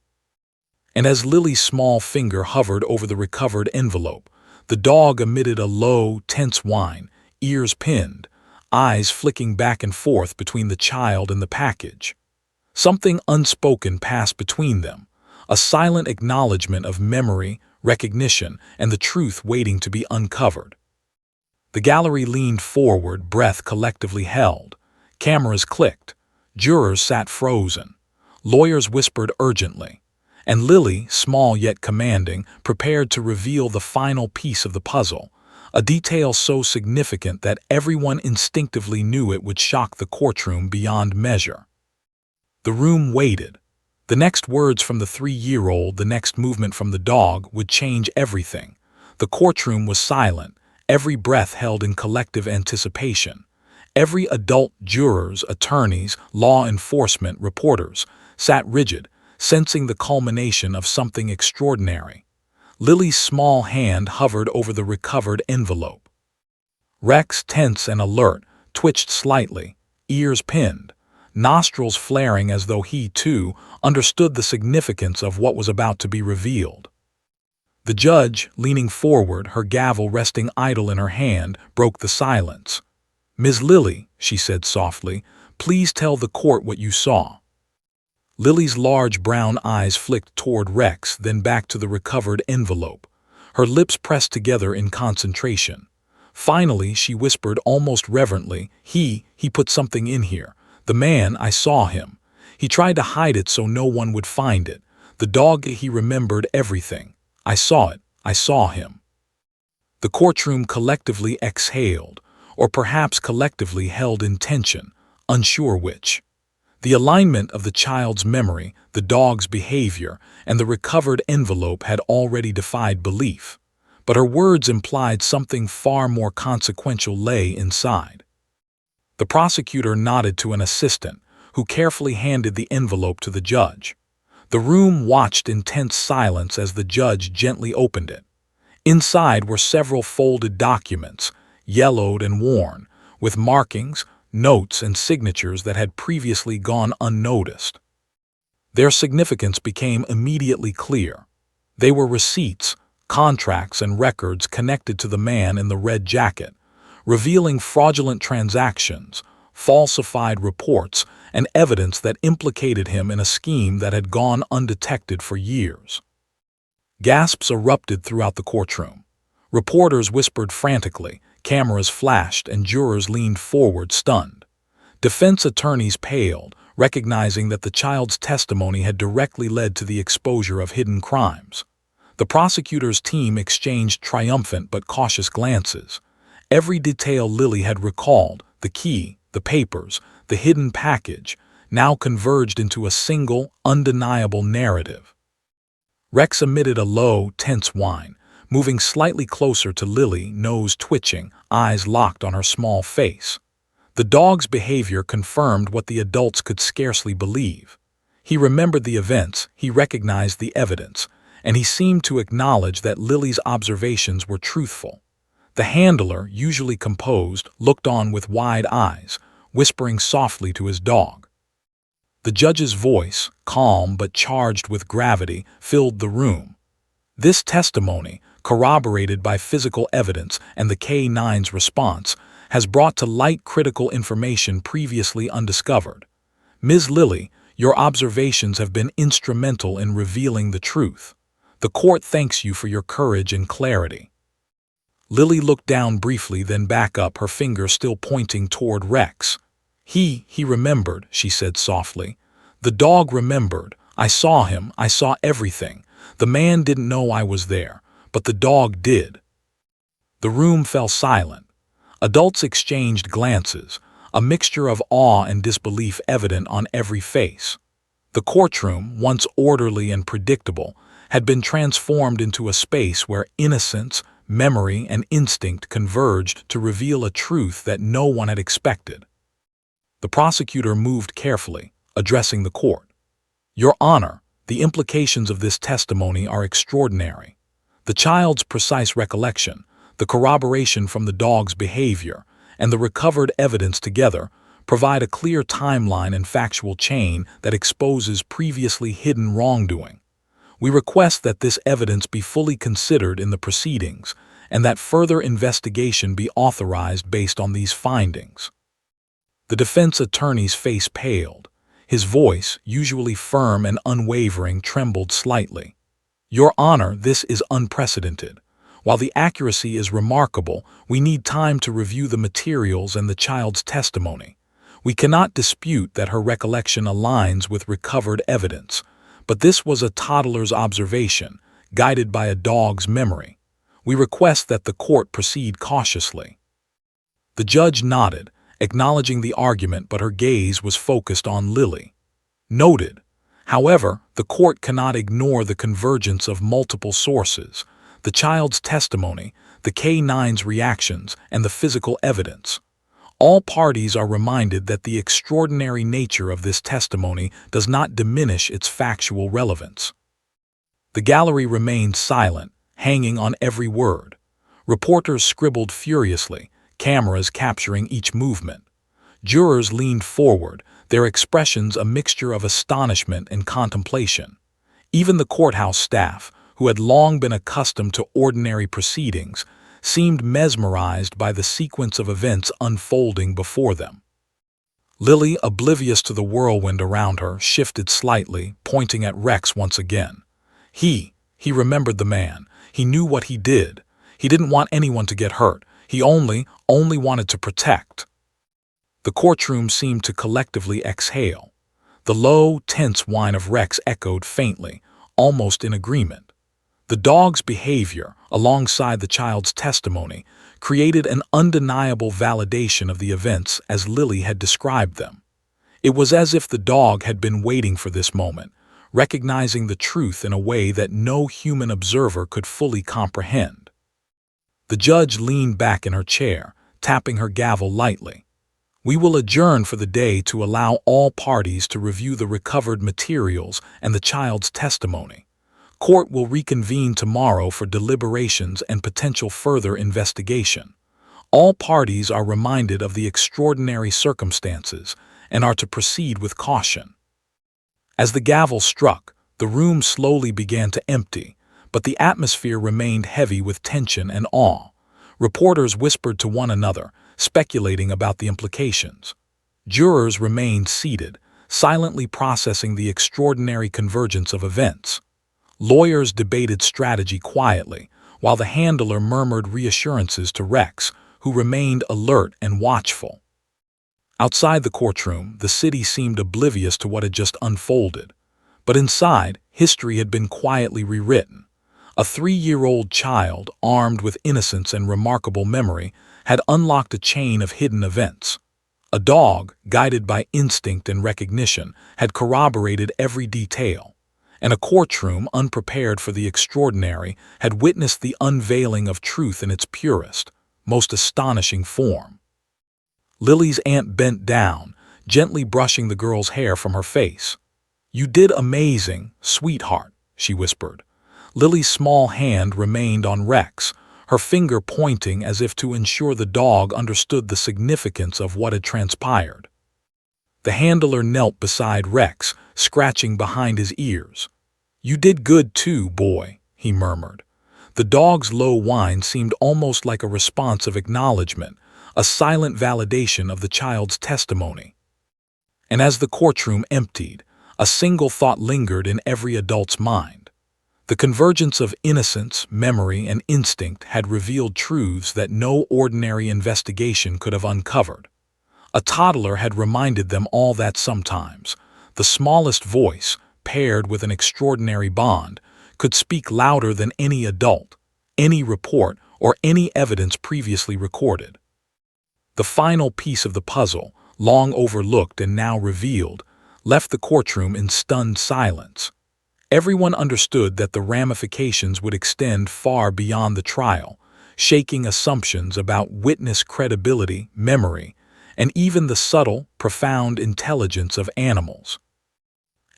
S1: And as Lily's small finger hovered over the recovered envelope, the dog emitted a low, tense whine, ears pinned, eyes flicking back and forth between the child and the package. Something unspoken passed between them, a silent acknowledgement of memory, recognition, and the truth waiting to be uncovered. The gallery leaned forward, breath collectively held. Cameras clicked. Jurors sat frozen. Lawyers whispered urgently. And Lily, small yet commanding, prepared to reveal the final piece of the puzzle, a detail so significant that everyone instinctively knew it would shock the courtroom beyond measure. The room waited. The next words from the 3-year-old, the next movement from the dog, would change everything. The courtroom was silent, every breath held in collective anticipation. Every adult, jurors, attorneys, law enforcement, reporters, sat rigid, sensing the culmination of something extraordinary. Lily's small hand hovered over the recovered envelope. Rex, tense and alert, twitched slightly, ears pinned, nostrils flaring as though he, too, understood the significance of what was about to be revealed. The judge, leaning forward, her gavel resting idle in her hand, broke the silence. "Ms. Lily," she said softly, "please tell the court what you saw." Lily's large brown eyes flicked toward Rex, then back to the recovered envelope. Her lips pressed together in concentration. Finally, she whispered almost reverently, He put something in here. The man, I saw him. He tried to hide it so no one would find it. The dog, he remembered everything. I saw it. I saw him. The courtroom collectively exhaled, or perhaps collectively held in tension, unsure which. The alignment of the child's memory, the dog's behavior, and the recovered envelope had already defied belief, but her words implied something far more consequential lay inside. The prosecutor nodded to an assistant, who carefully handed the envelope to the judge. The room watched in tense silence as the judge gently opened it. Inside were several folded documents, yellowed and worn, with markings, notes, and signatures that had previously gone unnoticed. Their significance became immediately clear. They were receipts, contracts, and records connected to the man in the red jacket, revealing fraudulent transactions, falsified reports, and evidence that implicated him in a scheme that had gone undetected for years. Gasps erupted throughout the courtroom. Reporters whispered frantically, cameras flashed, and jurors leaned forward stunned. Defense attorneys paled, recognizing that the child's testimony had directly led to the exposure of hidden crimes. The prosecutor's team exchanged triumphant but cautious glances. Every detail Lily had recalled, the key, the papers, the hidden package, now converged into a single, undeniable narrative. Rex emitted a low, tense whine, moving slightly closer to Lily, nose twitching, eyes locked on her small face. The dog's behavior confirmed what the adults could scarcely believe. He remembered the events, he recognized the evidence, and he seemed to acknowledge that Lily's observations were truthful. The handler, usually composed, looked on with wide eyes, whispering softly to his dog. The judge's voice, calm but charged with gravity, filled the room. This testimony, corroborated by physical evidence and the K-9's response, has brought to light critical information previously undiscovered. Ms. Lily, your observations have been instrumental in revealing the truth. The court thanks you for your courage and clarity. Lily looked down briefly, then back up, her finger still pointing toward Rex. He remembered, she said softly. The dog remembered. I saw him. I saw everything. The man didn't know I was there, but the dog did. The room fell silent. Adults exchanged glances, a mixture of awe and disbelief evident on every face. The courtroom, once orderly and predictable, had been transformed into a space where innocence, memory, and instinct converged to reveal a truth that no one had expected. The prosecutor moved carefully, addressing the court. Your Honor, the implications of this testimony are extraordinary. The child's precise recollection, the corroboration from the dog's behavior, and the recovered evidence together provide a clear timeline and factual chain that exposes previously hidden wrongdoing. We request that this evidence be fully considered in the proceedings and that further investigation be authorized based on these findings. The defense attorney's face paled. His voice, usually firm and unwavering, trembled slightly. Your Honor, this is unprecedented. While the accuracy is remarkable, we need time to review the materials and the child's testimony. We cannot dispute that her recollection aligns with recovered evidence, but this was a toddler's observation, guided by a dog's memory. We request that the court proceed cautiously. The judge nodded, acknowledging the argument, but her gaze was focused on Lily. Noted. However, the court cannot ignore the convergence of multiple sources, the child's testimony, the K-9's reactions, and the physical evidence. All parties are reminded that the extraordinary nature of this testimony does not diminish its factual relevance. The gallery remained silent, hanging on every word. Reporters scribbled furiously, cameras capturing each movement. Jurors leaned forward, their expressions a mixture of astonishment and contemplation. Even the courthouse staff, who had long been accustomed to ordinary proceedings, seemed mesmerized by the sequence of events unfolding before them. Lily, oblivious to the whirlwind around her, shifted slightly, pointing at Rex once again. He remembered the man. He knew what he did. He didn't want anyone to get hurt. He only wanted to protect. The courtroom seemed to collectively exhale. The low, tense whine of Rex echoed faintly, almost in agreement. The dog's behavior, alongside the child's testimony, created an undeniable validation of the events as Lily had described them. It was as if the dog had been waiting for this moment, recognizing the truth in a way that no human observer could fully comprehend. The judge leaned back in her chair, tapping her gavel lightly. "We will adjourn for the day to allow all parties to review the recovered materials and the child's testimony. Court will reconvene tomorrow for deliberations and potential further investigation. All parties are reminded of the extraordinary circumstances and are to proceed with caution." As the gavel struck, the room slowly began to empty, but the atmosphere remained heavy with tension and awe. Reporters whispered to one another, speculating about the implications. Jurors remained seated, silently processing the extraordinary convergence of events. Lawyers debated strategy quietly, while the handler murmured reassurances to Rex, who remained alert and watchful. Outside the courtroom, the city seemed oblivious to what had just unfolded. But inside, history had been quietly rewritten. A 3-year-old child, armed with innocence and remarkable memory, had unlocked a chain of hidden events. A dog, guided by instinct and recognition, had corroborated every detail. And a courtroom, unprepared for the extraordinary, had witnessed the unveiling of truth in its purest, most astonishing form. Lily's aunt bent down, gently brushing the girl's hair from her face. "You did amazing, sweetheart," she whispered. Lily's small hand remained on Rex, her finger pointing as if to ensure the dog understood the significance of what had transpired. The handler knelt beside Rex, scratching behind his ears. "You did good too, boy," he murmured. The dog's low whine seemed almost like a response of acknowledgement, a silent validation of the child's testimony. And as the courtroom emptied, a single thought lingered in every adult's mind. The convergence of innocence, memory, and instinct had revealed truths that no ordinary investigation could have uncovered. A toddler had reminded them all that sometimes the smallest voice, paired with an extraordinary bond, could speak louder than any adult, any report, or any evidence previously recorded. The final piece of the puzzle, long overlooked and now revealed, left the courtroom in stunned silence. Everyone understood that the ramifications would extend far beyond the trial, shaking assumptions about witness credibility, memory, and even the subtle, profound intelligence of animals.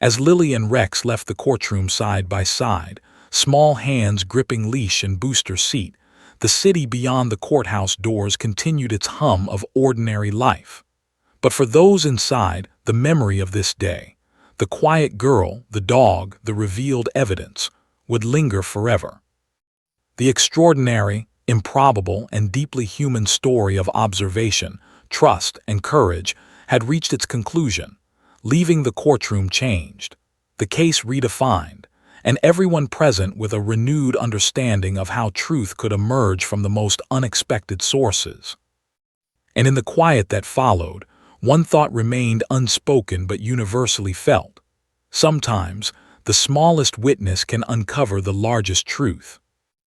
S1: As Lily and Rex left the courtroom side by side, small hands gripping leash and booster seat, the city beyond the courthouse doors continued its hum of ordinary life. But for those inside, the memory of this day, the quiet girl, the dog, the revealed evidence, would linger forever. The extraordinary, improbable, and deeply human story of observation, trust, and courage had reached its conclusion, leaving the courtroom changed, the case redefined, and everyone present with a renewed understanding of how truth could emerge from the most unexpected sources. And in the quiet that followed, one thought remained unspoken but universally felt. Sometimes, the smallest witness can uncover the largest truth.